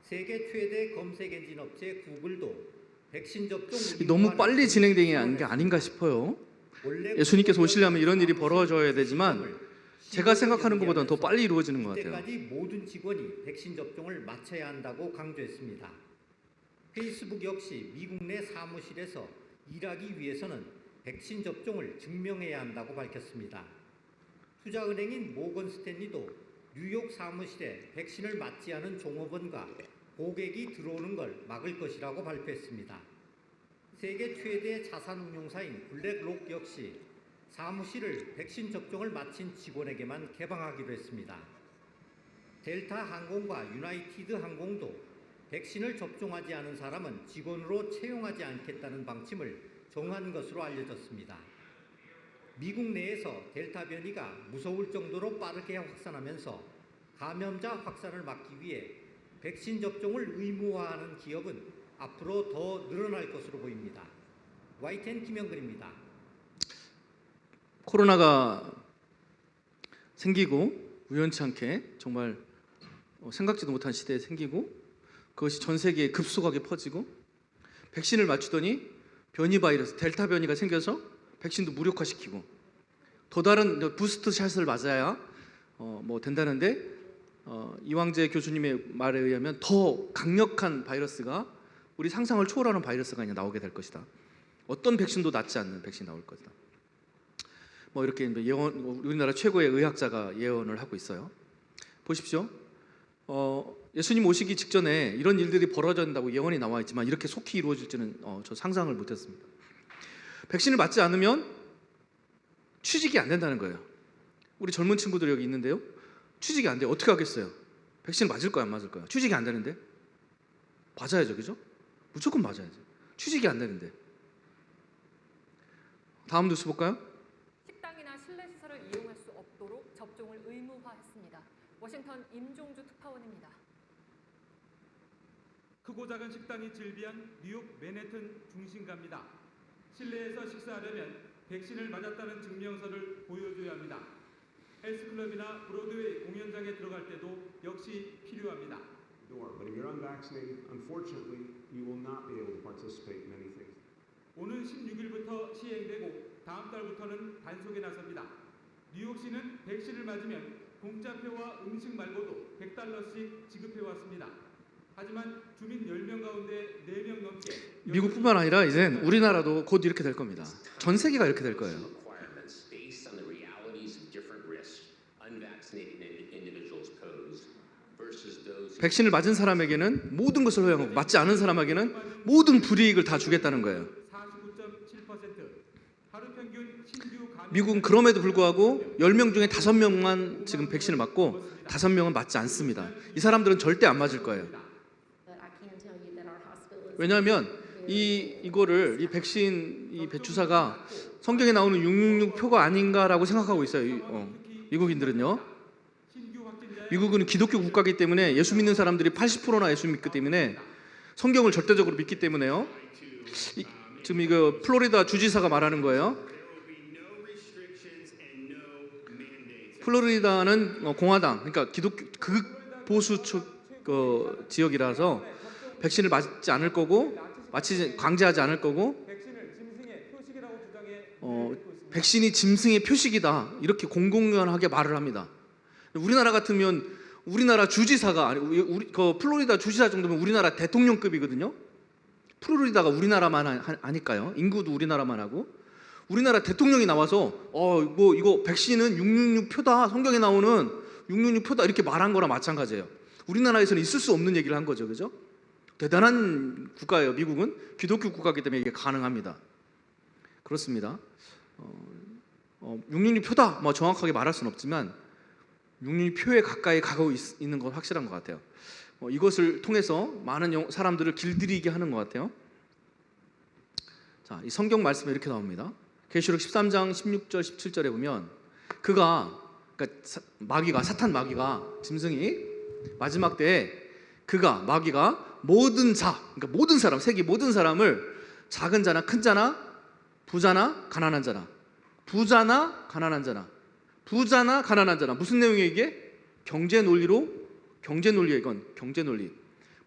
세계 최대 검색 엔진 업체 구글도 백신 접종 너무 빨리 진행되는 게 아닌가 싶어요. 예수님께서 오시려면 이런 일이 벌어져야 되지만 제가 생각하는 것보다는 더 빨리 이루어지는 것 같아요. 그때까지 모든 직원이 백신 접종을 마쳐야 한다고 강조했습니다. 페이스북 역시 미국 내 사무실에서 일하기 위해서는 백신 접종을 증명해야 한다고 밝혔습니다. 투자은행인 모건 스탠리도 뉴욕 사무실에 백신을 맞지 않은 종업원과 고객이 들어오는 걸 막을 것이라고 발표했습니다. 세계 최대 자산운용사인 블랙록 역시 사무실을 백신 접종을 마친 직원에게만 개방하기로 했습니다. 델타 항공과 유나이티드 항공도 백신을 접종하지 않은 사람은 직원으로 채용하지 않겠다는 방침을 정한 것으로 알려졌습니다. 미국 내에서 델타 변이가 무서울 정도로 빠르게 확산하면서 감염자 확산을 막기 위해 백신 접종을 의무화하는 기업은 앞으로 더 늘어날 것으로 보입니다. YTN 김영근입니다. 코로나가 생기고 우연치 않게 정말 생각지도 못한 시대에 생기고 그것이 전 세계에 급속하게 퍼지고 백신을 맞추더니 변이 바이러스 델타 변이가 생겨서 백신도 무력화시키고 또 다른 부스트 샷을 맞아야 된다는데 이왕재 교수님의 말에 의하면 더 강력한 바이러스가 우리 상상을 초월하는 바이러스가 이제 나오게 될 것이다. 어떤 백신도 낫지 않는 백신이 나올 것이다. 이렇게 예언, 우리나라 최고의 의학자가 예언을 하고 있어요. 보십시오. 예수님 오시기 직전에 이런 일들이 벌어진다고 예언이 나와 있지만 이렇게 속히 이루어질지는 저 상상을 못했습니다. 백신을 맞지 않으면 취직이 안 된다는 거예요. 우리 젊은 친구들이 여기 있는데요. 취직이 안 돼요. 어떻게 하겠어요? 백신 맞을 거야, 안 맞을 거야? 취직이 안 되는데? 맞아야죠, 그죠? 무조건 맞아야죠. 취직이 안 되는데. 다음 뉴스 볼까요? 식당이나 실내 시설을 이용할 수 없도록 접종을 의무화했습니다. 워싱턴 임종주 특파원입니다. 크고 작은 식당이 즐비한 뉴욕 맨해튼 중심가입니다. 실내에서 식사하려면 백신을 맞았다는 증명서를 보여줘야 합니다. 헬스클럽이나 브로드웨이 공연장에 들어갈 때도 역시 필요합니다. But if you're unvaccinated, unfortunately, you will not be able to participate in many things. 오는 16일부터 시행되고 다음 달부터는 단속에 나섭니다. 뉴욕시는 백신을 맞으면 공짜표와 음식 말고도 $100씩 지급해왔습니다. 하지만 주민 10명 가운데 4명 넘게 미국뿐만 아니라 이젠 우리나라도 곧 이렇게 될 겁니다. 전 세계가 이렇게 될 거예요. 백신을 맞은 사람에게는 모든 것을 허용하고 맞지 않은 사람에게는 모든 불이익을 다 주겠다는 거예요. 49.7%, 하루 평균 신규 미국은 그럼에도 불구하고 10명 중에 5명만 지금 백신을 맞고 5명은 맞지 않습니다. 이 사람들은 절대 안 맞을 거예요. 왜냐하면 이 백신 이 배추사가 성경에 나오는 666표가 아닌가라고 생각하고 있어요. 미국인들은요. 미국은 기독교 국가이기 때문에 예수 믿는 사람들이 80%나 예수 믿기 때문에 성경을 절대적으로 믿기 때문에요. 지금 이거 플로리다 주지사가 말하는 거예요. 플로리다는 공화당, 그러니까 기독교 극보수 측 지역이라서 백신을 맞지 않을 거고 강제하지 않을 거고 백신이 짐승의 표식이다 이렇게 공공연하게 말을 합니다. 우리나라 같으면 우리나라 주지사가 플로리다 주지사 정도면 우리나라 대통령급이거든요. 플로리다가 우리나라만 하니까요. 인구도 우리나라만 하고 우리나라 대통령이 나와서 이거 백신은 666표다 성경에 나오는 666표다 이렇게 말한 거랑 마찬가지예요. 우리나라에서는 있을 수 없는 얘기를 한 거죠, 그죠? 대단한 국가예요. 미국은 기독교 국가이기 때문에 이게 가능합니다. 그렇습니다. 666표다 정확하게 말할 수는 없지만 666표에 가까이 가고 있는 건 확실한 것 같아요. 이것을 통해서 많은 사람들을 길들이게 하는 것 같아요. 자, 이 성경 말씀에 이렇게 나옵니다. 계시록 13장 16절 17절에 보면 그러니까 마귀가, 사탄 마귀가, 짐승이 마지막 때에 마귀가 모든 그러니까 모든 사람, 세계 모든 사람을 작은 자나 큰 자나 부자나 가난한 자나 무슨 내용이에요 이게? 경제 논리예요. 이건 경제 논리.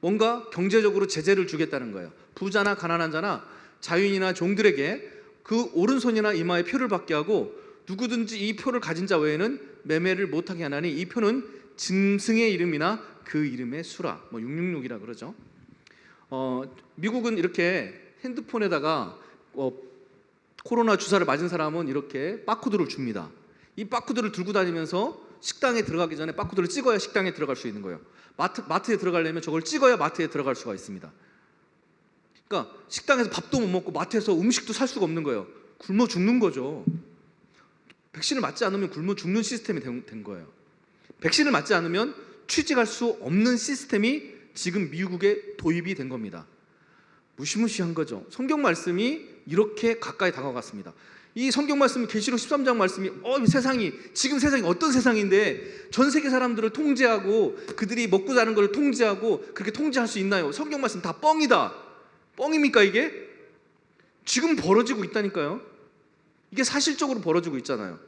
뭔가 경제적으로 제재를 주겠다는 거예요. 부자나 가난한 자나 자유인이나 종들에게 그 오른손이나 이마에 표를 받게 하고 누구든지 이 표를 가진 자 외에는 매매를 못하게 하나니 이 표는 짐승의 이름이나 그 이름의 수라. 666이라 그러죠. 미국은 이렇게 핸드폰에다가 코로나 주사를 맞은 사람은 이렇게 바코드를 줍니다. 이 바코드를 들고 다니면서 식당에 들어가기 전에 바코드를 찍어야 식당에 들어갈 수 있는 거예요. 마트에 들어가려면 저걸 찍어야 마트에 들어갈 수가 있습니다. 그러니까 식당에서 밥도 못 먹고 마트에서 음식도 살 수가 없는 거예요. 굶어 죽는 거죠. 백신을 맞지 않으면 굶어 죽는 시스템이 된 거예요. 백신을 맞지 않으면 취직할 수 없는 시스템이 지금 미국에 도입이 된 겁니다. 무시무시한 거죠. 성경 말씀이 이렇게 가까이 다가갔습니다. 이 성경 말씀이 계시록 13장 말씀이 지금 세상이 어떤 세상인데 전 세계 사람들을 통제하고 그들이 먹고 자는 걸 통제하고 그렇게 통제할 수 있나요? 성경 말씀 다 뻥이다. 뻥입니까 이게? 지금 벌어지고 있다니까요. 이게 사실적으로 벌어지고 있잖아요.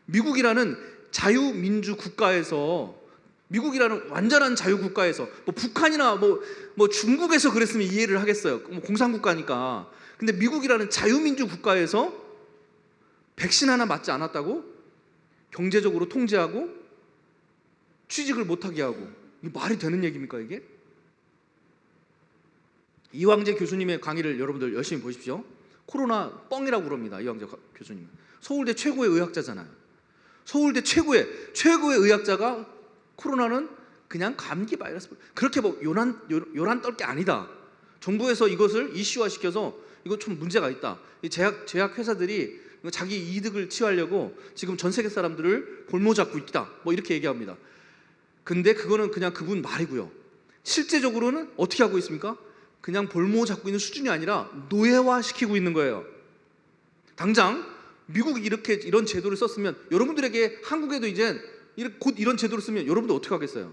미국이라는 자유민주 국가에서, 미국이라는 완전한 자유국가에서, 북한이나 중국에서 그랬으면 이해를 하겠어요. 공산국가니까. 근데 미국이라는 자유민주 국가에서 백신 하나 맞지 않았다고 경제적으로 통제하고 취직을 못하게 하고, 이게 말이 되는 얘기입니까 이게? 이황재 교수님의 강의를 여러분들 열심히 보십시오. 코로나 뻥이라고 그럽니다. 이황재 교수님 서울대 최고의 의학자잖아요. 서울대 최고의 의학자가 코로나는 그냥 감기 바이러스, 그렇게 요란 떨 게 아니다. 정부에서 이것을 이슈화 시켜서 이거 좀 문제가 있다. 이 제약 회사들이 자기 이득을 취하려고 지금 전 세계 사람들을 볼모 잡고 있다. 이렇게 얘기합니다. 근데 그거는 그냥 그분 말이고요. 실제적으로는 어떻게 하고 있습니까? 그냥 볼모 잡고 있는 수준이 아니라 노예화 시키고 있는 거예요. 당장 미국이 이런 제도를 썼으면 여러분들에게, 한국에도 이제 곧 이런 제도를 쓰면 여러분들 어떻게 하겠어요?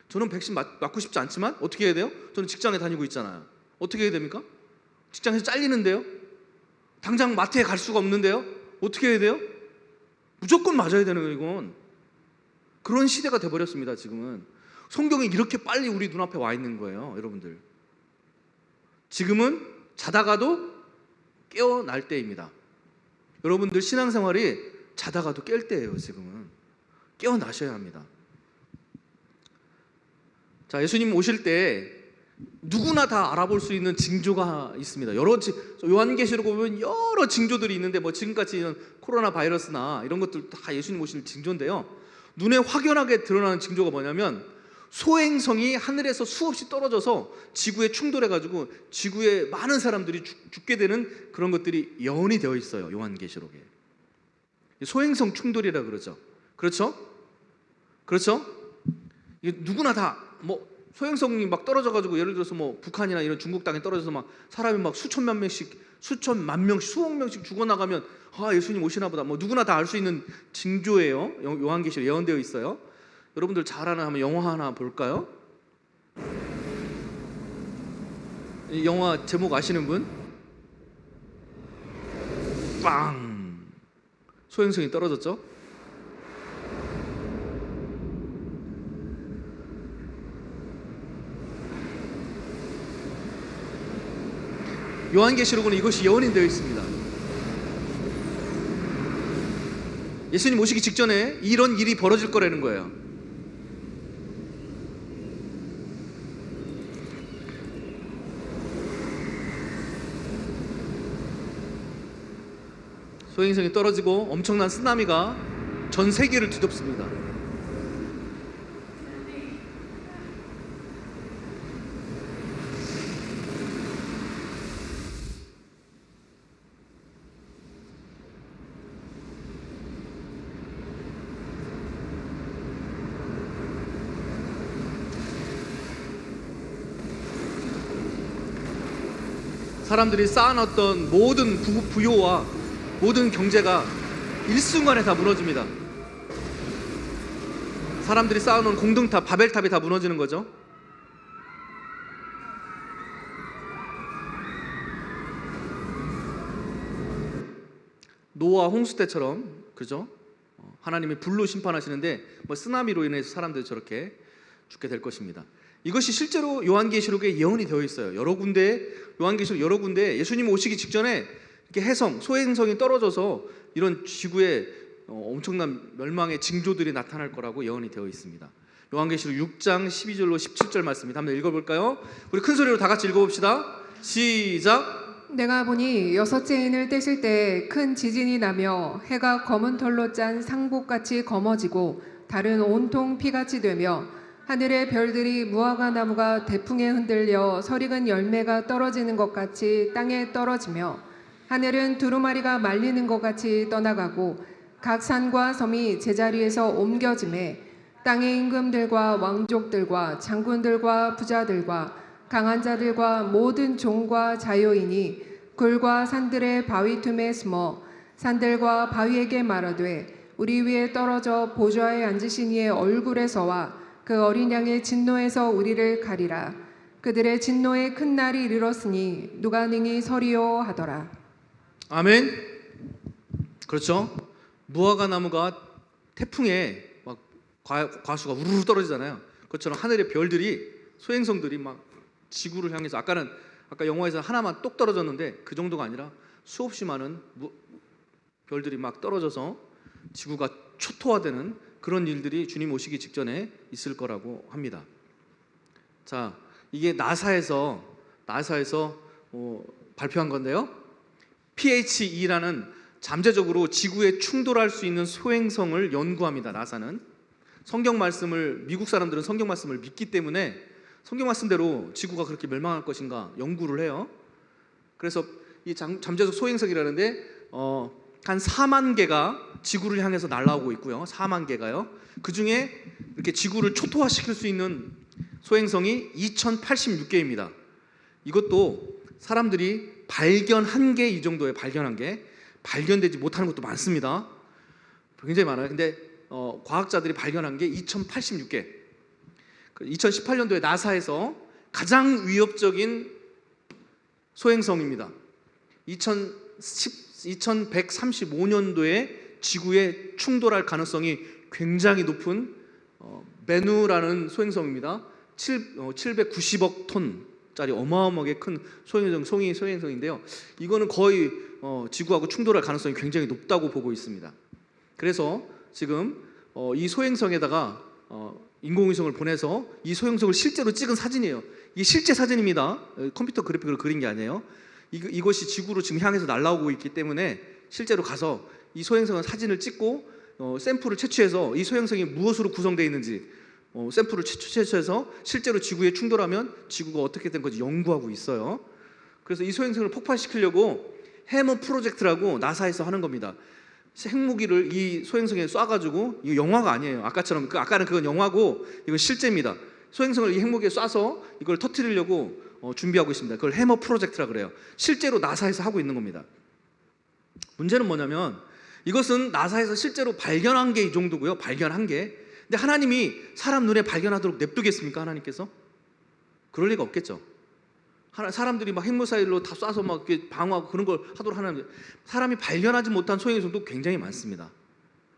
저는 백신 맞고 싶지 않지만 어떻게 해야 돼요? 저는 직장에 다니고 있잖아요. 어떻게 해야 됩니까? 직장에서 잘리는데요? 당장 마트에 갈 수가 없는데요? 어떻게 해야 돼요? 무조건 맞아야 되는 거예요, 이건. 그런 시대가 돼버렸습니다, 지금은. 성경이 이렇게 빨리 우리 눈앞에 와 있는 거예요, 여러분들. 지금은 자다가도 깨어날 때입니다. 여러분들 신앙생활이 자다가도 깰 때예요, 지금은. 깨어나셔야 합니다. 자, 예수님 오실 때 누구나 다 알아볼 수 있는 징조가 있습니다. 요한계시록 보면 여러 징조들이 있는데 지금까지 이런 코로나 바이러스나 이런 것들 다 예수님 오실 징조인데요. 눈에 확연하게 드러나는 징조가 뭐냐면 소행성이 하늘에서 수없이 떨어져서 지구에 충돌해가지고 지구에 많은 사람들이 죽게 되는 그런 것들이 예언이 되어 있어요. 요한계시록에. 소행성 충돌이라 그러죠. 그렇죠? 이게 누구나 다 소행성이 막 떨어져가지고, 예를 들어서 북한이나 이런 중국 땅에 떨어져서 막 사람이 막 수천만 명씩, 수억 명씩 죽어나가면 예수님 오시나 보다. 누구나 다 알 수 있는 징조예요. 요한계시록 예언되어 있어요. 여러분들 잘 아는 한번 영화 하나 볼까요? 이 영화 제목 아시는 분? 빵! 소행성이 떨어졌죠? 요한계시록은 이것이 예언이 되어 있습니다. 예수님 오시기 직전에 이런 일이 벌어질 거라는 거예요. 소행성이 떨어지고 엄청난 쓰나미가 전 세계를 뒤덮습니다. 사람들이 쌓아놨던 모든 부요와 모든 경제가 일순간에 다 무너집니다. 사람들이 쌓아놓은 공동탑, 바벨탑이 다 무너지는 거죠. 노아 홍수 때처럼, 그죠? 하나님이 불로 심판하시는데 뭐 쓰나미로 인해서 사람들이 저렇게 죽게 될 것입니다. 이것이 실제로 요한계시록에 예언이 되어 있어요. 여러 군데, 요한계시록 여러 군데 예수님 오시기 직전에 이렇게 해성, 소행성이 떨어져서 이런 지구에 엄청난 멸망의 징조들이 나타날 거라고 예언이 되어 있습니다. 요한계시록 6장 12절로 17절 말씀입니다. 한번 읽어볼까요? 우리 큰 소리로 다 같이 읽어봅시다. 시작. 내가 보니 여섯째 인을 떼실 때 큰 지진이 나며 해가 검은 털로 짠 상복같이 검어지고 달은 온통 피같이 되며 하늘의 별들이 무화과 나무가 대풍에 흔들려 설익은 열매가 떨어지는 것 같이 땅에 떨어지며 하늘은 두루마리가 말리는 것 같이 떠나가고 각 산과 섬이 제자리에서 옮겨지매 땅의 임금들과 왕족들과 장군들과 부자들과 강한 자들과 모든 종과 자유인이 굴과 산들의 바위 틈에 숨어 산들과 바위에게 말하되 우리 위에 떨어져 보좌에 앉으신 이의 얼굴에서와 그 어린 양의 진노에서 우리를 가리라. 그들의 진노의 큰 날이 이르렀으니 누가 능히 서리요 하더라. 아멘. 그렇죠. 무화과 나무가 태풍에 막 과수가 우르르 떨어지잖아요. 그것처럼 하늘의 별들이, 소행성들이 막 지구를 향해서, 아까 영화에서 하나만 똑 떨어졌는데 그 정도가 아니라 수없이 많은 별들이 막 떨어져서 지구가 초토화되는 그런 일들이 주님 오시기 직전에 있을 거라고 합니다. 자, 이게 나사에서 발표한 건데요. PHE라는 잠재적으로 지구에 충돌할 수 있는 소행성을 연구합니다. 나사는 성경 말씀을, 미국 사람들은 성경 말씀을 믿기 때문에 성경 말씀대로 지구가 그렇게 멸망할 것인가 연구를 해요. 그래서 이 잠재적 소행성이라는데 한 4만 개가 지구를 향해서 날아오고 있고요. 4만 개가요. 그 중에 이렇게 지구를 초토화시킬 수 있는 소행성이 2086개입니다. 이것도 사람들이 발견한 게 이 정도에 발견한 게, 발견되지 못하는 것도 많습니다. 굉장히 많아요. 근데 과학자들이 발견한 게 2086개. 2018년도에 나사에서 가장 위협적인 소행성입니다. 2135년도에 지구에 충돌할 가능성이 굉장히 높은 메누라는 소행성입니다. 790억 톤짜리 어마어마하게 큰 소행성인데요. 이거는 거의 지구하고 충돌할 가능성이 굉장히 높다고 보고 있습니다. 그래서 지금 이 소행성에다가 인공위성을 보내서 이 소행성을 실제로 찍은 사진이에요. 이게 실제 사진입니다. 컴퓨터 그래픽으로 그린 게 아니에요. 이것이 지구로 지금 향해서 날아오고 있기 때문에 실제로 가서 이 소행성의 사진을 찍고 샘플을 채취해서 이 소행성이 무엇으로 구성되어 있는지 샘플을 채취해서 실제로 지구에 충돌하면 지구가 어떻게 된 건지 연구하고 있어요. 그래서 이 소행성을 폭발시키려고 해머 프로젝트라고 나사에서 하는 겁니다. 핵무기를 이 소행성에 쏴가지고, 이거 영화가 아니에요. 아까는 그건 영화고 이건 실제입니다. 소행성을 이 핵무기에 쏴서 이걸 터뜨리려고 준비하고 있습니다. 그걸 해머 프로젝트라 그래요. 실제로 나사에서 하고 있는 겁니다. 문제는 뭐냐면 이것은 나사에서 실제로 발견한 게 이 정도고요. 발견한 게. 근데 하나님이 사람 눈에 발견하도록 냅두겠습니까? 하나님께서? 그럴 리가 없겠죠. 사람들이 막 핵미사일로 다 쏴서 막 방어하고 그런 걸 하도록 하는, 사람이 발견하지 못한 소행성도 굉장히 많습니다.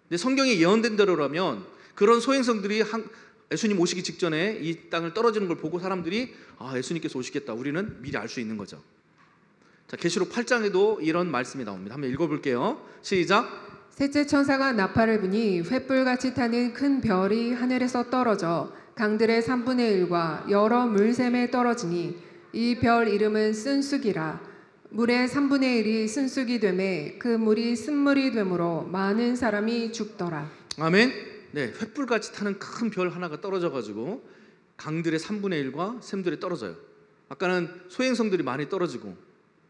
근데 성경에 예언된 대로라면 그런 소행성들이 예수님 오시기 직전에 이 땅을 떨어지는 걸 보고 사람들이 예수님께서 오시겠다, 우리는 미리 알 수 있는 거죠. 자, 계시록 8장에도 이런 말씀이 나옵니다. 한번 읽어볼게요. 시작. 셋째 천사가 나팔을 부니 횃불같이 타는 큰 별이 하늘에서 떨어져 강들의 3분의 1과 여러 물샘에 떨어지니 이 별 이름은 쓴쑥이라. 물의 3분의 1이 쓴쑥이 되매 그 물이 쓴물이 되므로 많은 사람이 죽더라. 아멘. 네, 횃불같이 타는 큰 별 하나가 떨어져가지고 강들의 3분의 1과 샘들이 떨어져요. 아까는 소행성들이 많이 떨어지고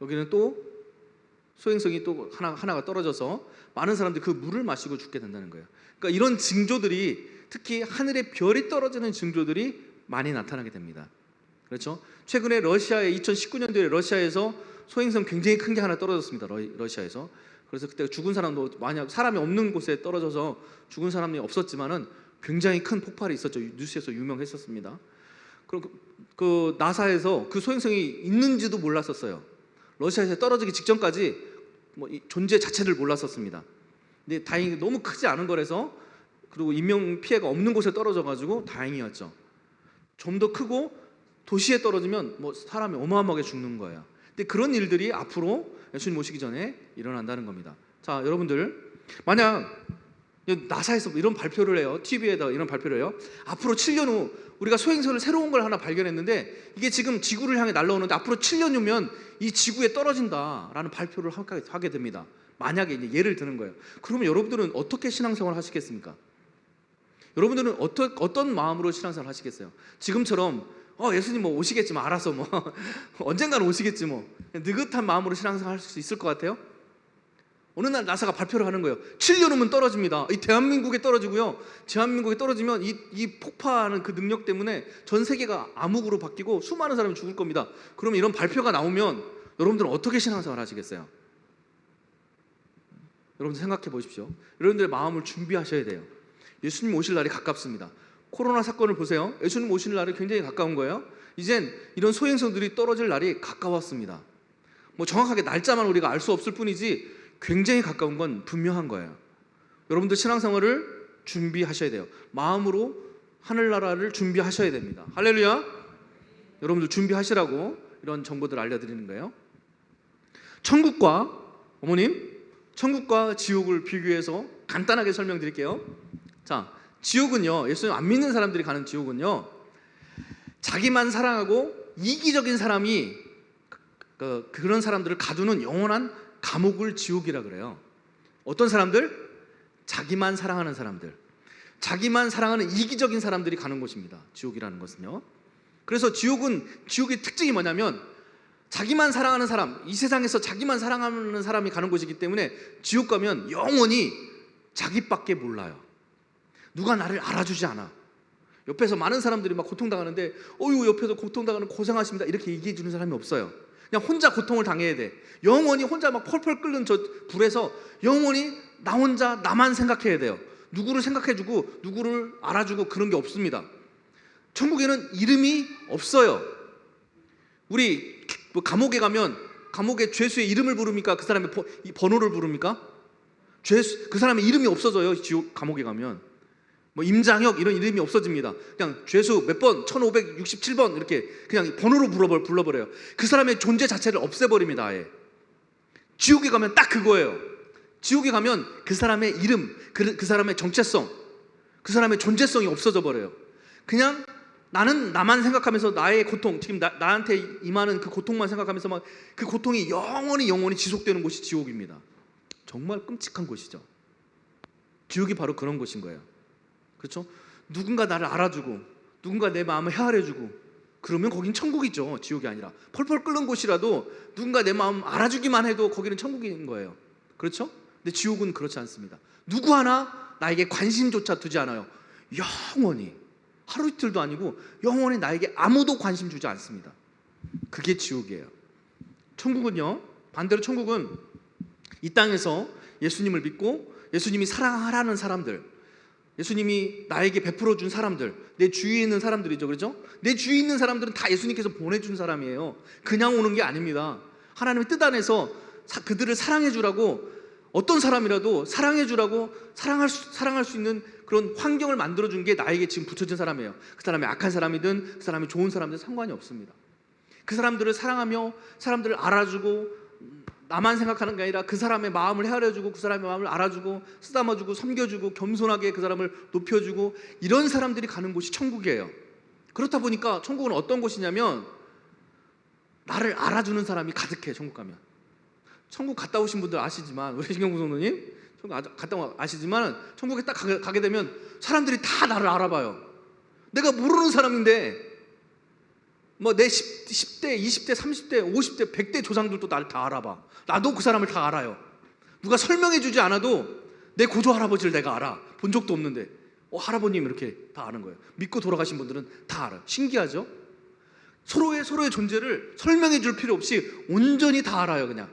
여기는 또 소행성이 또 하나가 떨어져서 많은 사람들이 그 물을 마시고 죽게 된다는 거예요. 그러니까 이런 징조들이, 특히 하늘의 별이 떨어지는 징조들이 많이 나타나게 됩니다. 그렇죠? 최근에 2019년도에 러시아에서 소행성 굉장히 큰 게 하나 떨어졌습니다. 러시아에서. 그래서 그때 죽은 사람도 만약 사람이 없는 곳에 떨어져서 죽은 사람이 없었지만은 굉장히 큰 폭발이 있었죠. 뉴스에서 유명했었습니다. 그 나사에서 그 소행성이 있는지도 몰랐었어요. 러시아에서 떨어지기 직전까지 뭐 이 존재 자체를 몰랐었습니다. 근데 다행히 너무 크지 않은 거라서, 그리고 인명 피해가 없는 곳에 떨어져가지고 다행이었죠. 좀 더 크고 도시에 떨어지면 뭐 사람이 어마어마하게 죽는 거예요. 근데 그런 일들이 앞으로 예수님 오시기 전에 일어난다는 겁니다. 자, 여러분들, 만약 나사에서 이런 발표를 해요. TV에다 이런 발표를 해요. 앞으로 7년 후 우리가 소행성을 새로운 걸 하나 발견했는데 이게 지금 지구를 향해 날아오는데 앞으로 7년 후면 이 지구에 떨어진다라는 발표를 하게 됩니다. 만약에 이제 예를 드는 거예요. 그러면 여러분들은 어떻게 신앙생활을 하시겠습니까? 여러분들은 어떤 마음으로 신앙생활을 하시겠어요? 지금처럼 예수님 뭐 오시겠지 뭐 알아서 뭐 언젠가는 오시겠지 뭐 느긋한 마음으로 신앙생활 할 수 있을 것 같아요? 어느 날 나사가 발표를 하는 거예요. 7년 후면 떨어집니다. 이 대한민국에 떨어지고요. 대한민국에 떨어지면 이 폭파하는 그 능력 때문에 전 세계가 암흑으로 바뀌고 수많은 사람이 죽을 겁니다. 그러면 이런 발표가 나오면 여러분들은 어떻게 신앙생활 하시겠어요? 여러분들 생각해 보십시오. 여러분들의 마음을 준비하셔야 돼요. 예수님 오실 날이 가깝습니다. 코로나 사건을 보세요. 예수님 오실 날이 굉장히 가까운 거예요. 이젠 이런 소행성들이 떨어질 날이 가까웠습니다. 뭐 정확하게 날짜만 우리가 알 수 없을 뿐이지 굉장히 가까운 건 분명한 거예요. 여러분들 신앙생활을 준비하셔야 돼요. 마음으로 하늘나라를 준비하셔야 됩니다. 할렐루야. 여러분들 준비하시라고 이런 정보들 알려드리는 거예요. 천국과 지옥을 비교해서 간단하게 설명드릴게요. 자, 지옥은요, 예수님 안 믿는 사람들이 가는 지옥은요, 자기만 사랑하고 이기적인 사람이 그런 사람들을 가두는 영원한 감옥을 지옥이라 그래요. 어떤 사람들? 자기만 사랑하는 사람들, 자기만 사랑하는 이기적인 사람들이 가는 곳입니다. 지옥이라는 것은요. 그래서 지옥의 특징이 뭐냐면 자기만 사랑하는 사람, 이 세상에서 자기만 사랑하는 사람이 가는 곳이기 때문에 지옥 가면 영원히 자기밖에 몰라요. 누가 나를 알아주지 않아. 옆에서 많은 사람들이 막 고통당하는데 옆에서 고통당하는 고생하십니다 이렇게 얘기해 주는 사람이 없어요. 그냥 혼자 고통을 당해야 돼. 영원히 혼자 막 펄펄 끓는 저 불에서 영원히 나 혼자 나만 생각해야 돼요. 누구를 생각해주고 누구를 알아주고 그런 게 없습니다. 천국에는 이름이 없어요. 우리 감옥에 가면 감옥에 죄수의 이름을 부릅니까? 그 사람의 번호를 부릅니까? 그 사람의 이름이 없어져요. 지옥 감옥에 가면 뭐 임장혁 이런 이름이 없어집니다. 그냥 죄수 몇 번 1567번 이렇게 그냥 번호로 불러버려요. 그 사람의 존재 자체를 없애버립니다. 아예. 지옥에 가면 딱 그거예요. 지옥에 가면 그 사람의 이름, 그 사람의 정체성, 그 사람의 존재성이 없어져 버려요. 그냥 나는 나만 생각하면서 나의 고통, 지금 나한테 임하는 그 고통만 생각하면서 막 그 고통이 영원히 지속되는 곳이 지옥입니다. 정말 끔찍한 곳이죠. 지옥이 바로 그런 곳인 거예요. 그렇죠? 누군가 나를 알아주고 누군가 내 마음을 헤아려주고 그러면 거긴 천국이죠. 지옥이 아니라 펄펄 끓는 곳이라도 누군가 내 마음 알아주기만 해도 거기는 천국인 거예요. 그렇죠? 근데 지옥은 그렇지 않습니다. 누구 하나 나에게 관심조차 두지 않아요. 영원히 하루 이틀도 아니고 영원히 나에게 아무도 관심 주지 않습니다. 그게 지옥이에요. 천국은요, 반대로 천국은 이 땅에서 예수님을 믿고 예수님이 사랑하라는 사람들, 예수님이 나에게 베풀어 준 사람들, 내 주위에 있는 사람들이죠. 그렇죠? 내 주위에 있는 사람들은 다 예수님께서 보내준 사람이에요. 그냥 오는 게 아닙니다. 하나님의 뜻 안에서 그들을 사랑해 주라고, 어떤 사람이라도 사랑해 주라고 사랑할 수 있는 그런 환경을 만들어 준 게 나에게 지금 붙여진 사람이에요. 그 사람이 악한 사람이든 그 사람이 좋은 사람이든 상관이 없습니다. 그 사람들을 사랑하며 사람들을 알아주고 나만 생각하는 게 아니라 그 사람의 마음을 헤아려주고 그 사람의 마음을 알아주고 쓰다마주고 섬겨주고 겸손하게 그 사람을 높여주고 이런 사람들이 가는 곳이 천국이에요. 그렇다 보니까 천국은 어떤 곳이냐면 나를 알아주는 사람이 가득해. 천국 가면 천국 갔다 오신 분들 아시지만, 우리 신경구 성도님 천국 갔다 아시지만 천국에 딱 가게 되면 사람들이 다 나를 알아봐요. 내가 모르는 사람인데 뭐 내 10대, 20대, 30대, 50대, 100대 조상들도 나를 다 알아봐. 나도 그 사람을 다 알아요. 누가 설명해 주지 않아도 내 고조 할아버지를 내가 알아. 본 적도 없는데 할아버님 이렇게 다 아는 거예요. 믿고 돌아가신 분들은 다 알아요. 신기하죠? 서로의 존재를 설명해 줄 필요 없이 온전히 다 알아요. 그냥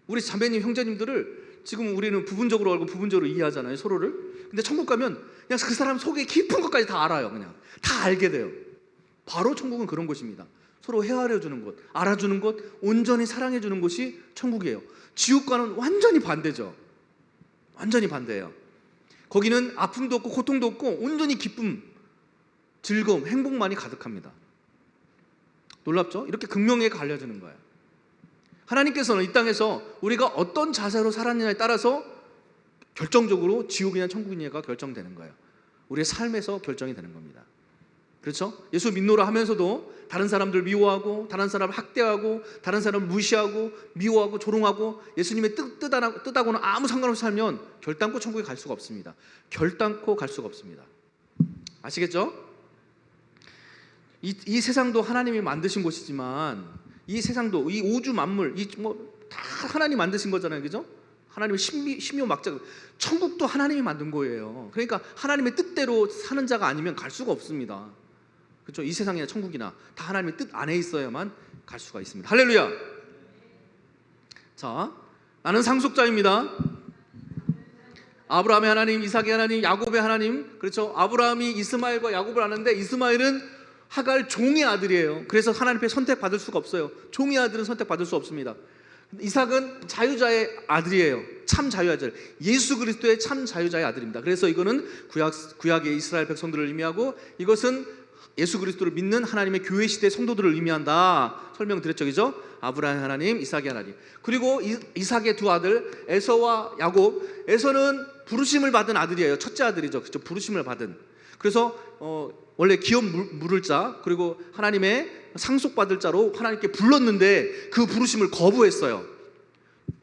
우리 자매님 형제님들을 지금 우리는 부분적으로 알고 부분적으로 이해하잖아요, 서로를. 근데 천국 가면 그냥 그 사람 속에 깊은 것까지 다 알아요. 그냥 다 알게 돼요. 바로 천국은 그런 곳입니다. 서로 헤아려 주는 곳, 알아주는 곳, 온전히 사랑해 주는 곳이 천국이에요. 지옥과는 완전히 반대죠. 완전히 반대예요. 거기는 아픔도 없고 고통도 없고 온전히 기쁨, 즐거움, 행복만이 가득합니다. 놀랍죠? 이렇게 극명하게 갈려지는 거예요. 하나님께서는 이 땅에서 우리가 어떤 자세로 살았느냐에 따라서 결정적으로 지옥이냐 천국이냐가 결정되는 거예요. 우리의 삶에서 결정이 되는 겁니다. 그렇죠? 예수 믿노라 하면서도 다른 사람들 미워하고 다른 사람을 학대하고 다른 사람을 무시하고 미워하고 조롱하고 예수님의 뜻하고는 아무 상관없이 살면 결단코 천국에 갈 수가 없습니다. 결단코 갈 수가 없습니다. 아시겠죠? 이 세상도 하나님이 만드신 곳이지만 이 세상도 이 우주 만물 다 하나님 만드신 거잖아요. 그죠? 하나님의 신묘막장, 천국도 하나님이 만든 거예요. 그러니까 하나님의 뜻대로 사는 자가 아니면 갈 수가 없습니다. 그렇죠? 이 세상이나 천국이나 다 하나님의 뜻 안에 있어야만 갈 수가 있습니다. 할렐루야. 자, 나는 상속자입니다. 아브라함의 하나님, 이삭의 하나님, 야곱의 하나님. 그렇죠? 아브라함이 이스마엘과 야곱을 아는데 이스마엘은 하갈 종의 아들이에요. 그래서 하나님 앞에 선택받을 수가 없어요. 종의 아들은 선택받을 수 없습니다. 이삭은 자유자의 아들이에요. 참 자유의 아들, 예수 그리스도의 참 자유자의 아들입니다. 그래서 이거는 구약의 이스라엘 백성들을 의미하고 이것은 예수 그리스도를 믿는 하나님의 교회 시대 성도들을 의미한다 설명드렸죠. 그죠? 아브라함의 하나님, 이삭의 하나님. 그리고 이삭의 두 아들 에서와 야곱. 에서는 부르심을 받은 아들이에요. 첫째 아들이죠. 그렇죠? 부르심을 받은. 그래서 원래 기업 물을 자, 그리고 하나님의 상속받을 자로 하나님께 불렀는데 그 부르심을 거부했어요.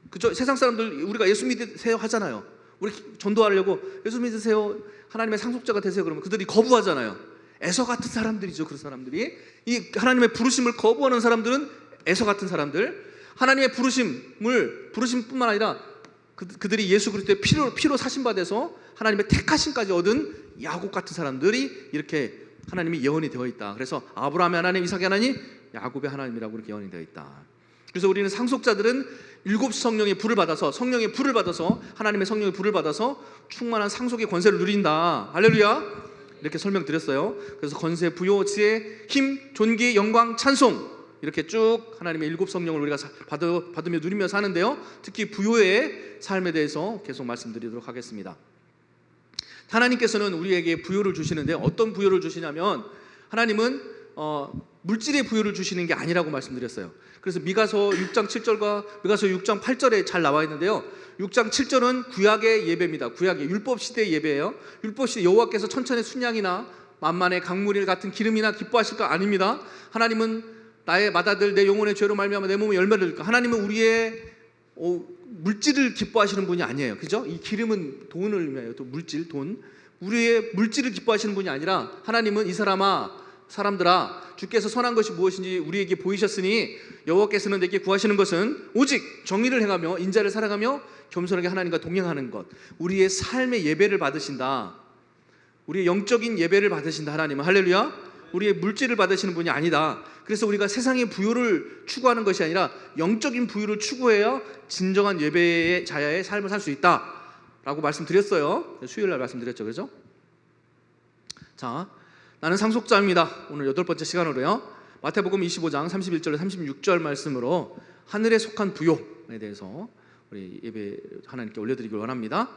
그죠? 세상 사람들 우리가 예수 믿으세요 하잖아요. 우리 전도하려고 예수 믿으세요, 하나님의 상속자가 되세요 그러면 그들이 거부하잖아요. 에서 같은 사람들이죠. 그런 사람들이 이 하나님의 부르심을 거부하는 사람들은 에서 같은 사람들. 하나님의 부르심뿐만 아니라 그들이 예수 그리스도의 피로 사신받아서 하나님의 택하심까지 얻은 야곱 같은 사람들이 이렇게 하나님이 예언이 되어 있다. 그래서 아브라함의 하나님, 이삭의 하나님, 야곱의 하나님이라고 이렇게 예언이 되어 있다. 그래서 우리는 상속자들은 일곱 성령의 불을 받아서 하나님의 성령의 불을 받아서 충만한 상속의 권세를 누린다. 할렐루야. 이렇게 설명드렸어요. 그래서 권세, 부요, 지혜, 힘, 존귀, 영광, 찬송 이렇게 쭉 하나님의 일곱 성령을 우리가 받으며 누리며 사는데요. 특히 부요의 삶에 대해서 계속 말씀드리도록 하겠습니다. 하나님께서는 우리에게 부요를 주시는데 어떤 부요를 주시냐면 하나님은 물질의 부요를 주시는 게 아니라고 말씀드렸어요. 그래서 미가서 6장 7절과 미가서 6장 8절에 잘 나와 있는데요. 6장 7절은 구약의 예배입니다. 구약의 율법 시대의 예배예요. 율법 시대 여호와께서 천천의 순양이나 만만의 강물일 같은 기름이나 기뻐하실 거 아닙니다. 하나님은 나의 맏아들 내 영혼의 죄로 말미암아 내 몸에 열매를 줄까. 하나님은 우리의 물질을 기뻐하시는 분이 아니에요. 그죠? 이 기름은 돈을 의미해요. 또 물질, 돈. 우리의 물질을 기뻐하시는 분이 아니라 하나님은 이 사람들아 주께서 선한 것이 무엇인지 우리에게 보이셨으니 여호와께서는 내게 구하시는 것은 오직 정의를 행하며 인자를 사랑하며 겸손하게 하나님과 동행하는 것. 우리의 삶의 예배를 받으신다. 우리의 영적인 예배를 받으신다. 하나님은. 할렐루야. 우리의 물질을 받으시는 분이 아니다. 그래서 우리가 세상의 부요를 추구하는 것이 아니라 영적인 부요를 추구해야 진정한 예배의 자야의 삶을 살 수 있다 라고 말씀드렸어요. 수요일날 말씀드렸죠. 그죠? 자, 나는 상속자입니다. 오늘 8번째 시간으로요. 마태복음 25장 31절 36절 말씀으로 하늘에 속한 부요에 대해서 우리 예배 하나님께 올려드리길 원합니다.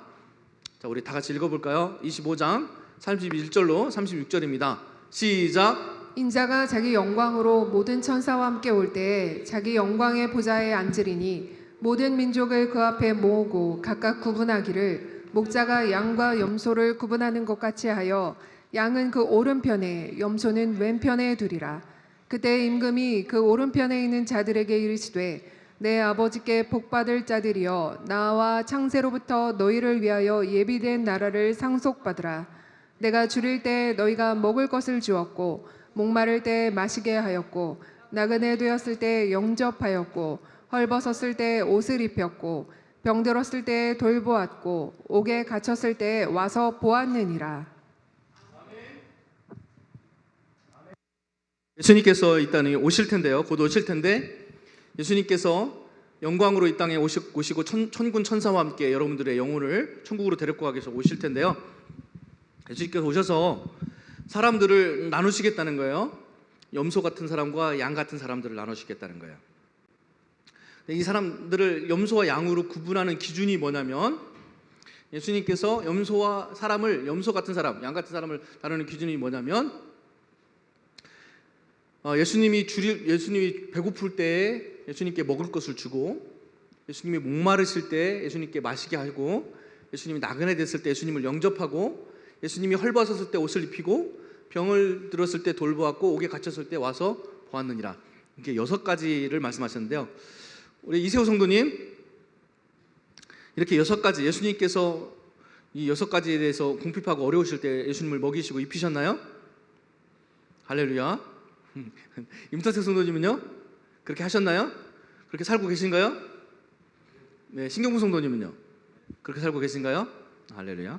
자, 우리 다 같이 읽어볼까요? 25장 31절로 36절입니다. 시작. 인자가 자기 영광으로 모든 천사와 함께 올 때에 자기 영광의 보좌에 앉으리니 모든 민족을 그 앞에 모으고 각각 구분하기를 목자가 양과 염소를 구분하는 것 같이 하여 양은 그 오른편에 염소는 왼편에 두리라. 그때 임금이 그 오른편에 있는 자들에게 이르시되 내 아버지께 복받을 자들이여 나와 창세로부터 너희를 위하여 예비된 나라를 상속받으라. 내가 줄일 때 너희가 먹을 것을 주었고 목마를 때 마시게 하였고 나그네 되었을 때 영접하였고 헐벗었을 때 옷을 입혔고 병들었을 때 돌보았고 옥에 갇혔을 때 와서 보았느니라. 예수님께서 이 땅에 오실 텐데요. 곧 오실 텐데 예수님께서 영광으로 이 땅에 오시고 천군 천사와 함께 여러분들의 영혼을 천국으로 데리고 가기 위해서 오실 텐데요. 예수님께서 오셔서 사람들을 나누시겠다는 거예요. 염소 같은 사람과 양 같은 사람들을 나누시겠다는 거예요. 이 사람들을 염소와 양으로 구분하는 기준이 뭐냐면 예수님께서 염소와 사람을 염소 같은 사람, 양 같은 사람을 다루는 기준이 뭐냐면 예수님이 배고플 때에 예수님께 먹을 것을 주고 예수님이 목마르실 때 예수님께 마시게 하고 예수님이 나그네 됐을 때 예수님을 영접하고 예수님이 헐벗었을 때 옷을 입히고 병을 들었을 때 돌보았고 옥에 갇혔을 때 와서 보았느니라. 이렇게 6가지를 말씀하셨는데요. 우리 이세호 성도님 이렇게 6가지 예수님께서 이 6가지에 대해서 궁핍하고 어려우실 때 예수님을 먹이시고 입히셨나요? 할렐루야. 임탁생 성도님은요? 그렇게 하셨나요? 그렇게 살고 계신가요? 네, 신경부 성도님은요? 그렇게 살고 계신가요? 할렐루야.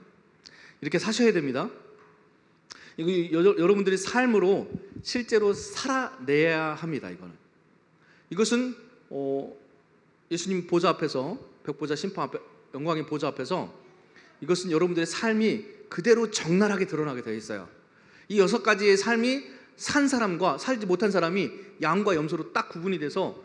이렇게 사셔야 됩니다. 여러분들이 삶으로 실제로 살아내야 합니다. 이것은 예수님 보좌 앞에서 백보자 심판 앞에 영광의 보좌 앞에서 이것은 여러분들의 삶이 그대로 적나라하게 드러나게 되어 있어요. 이 6가지의 삶이 산 사람과 살지 못한 사람이 양과 염소로 딱 구분이 돼서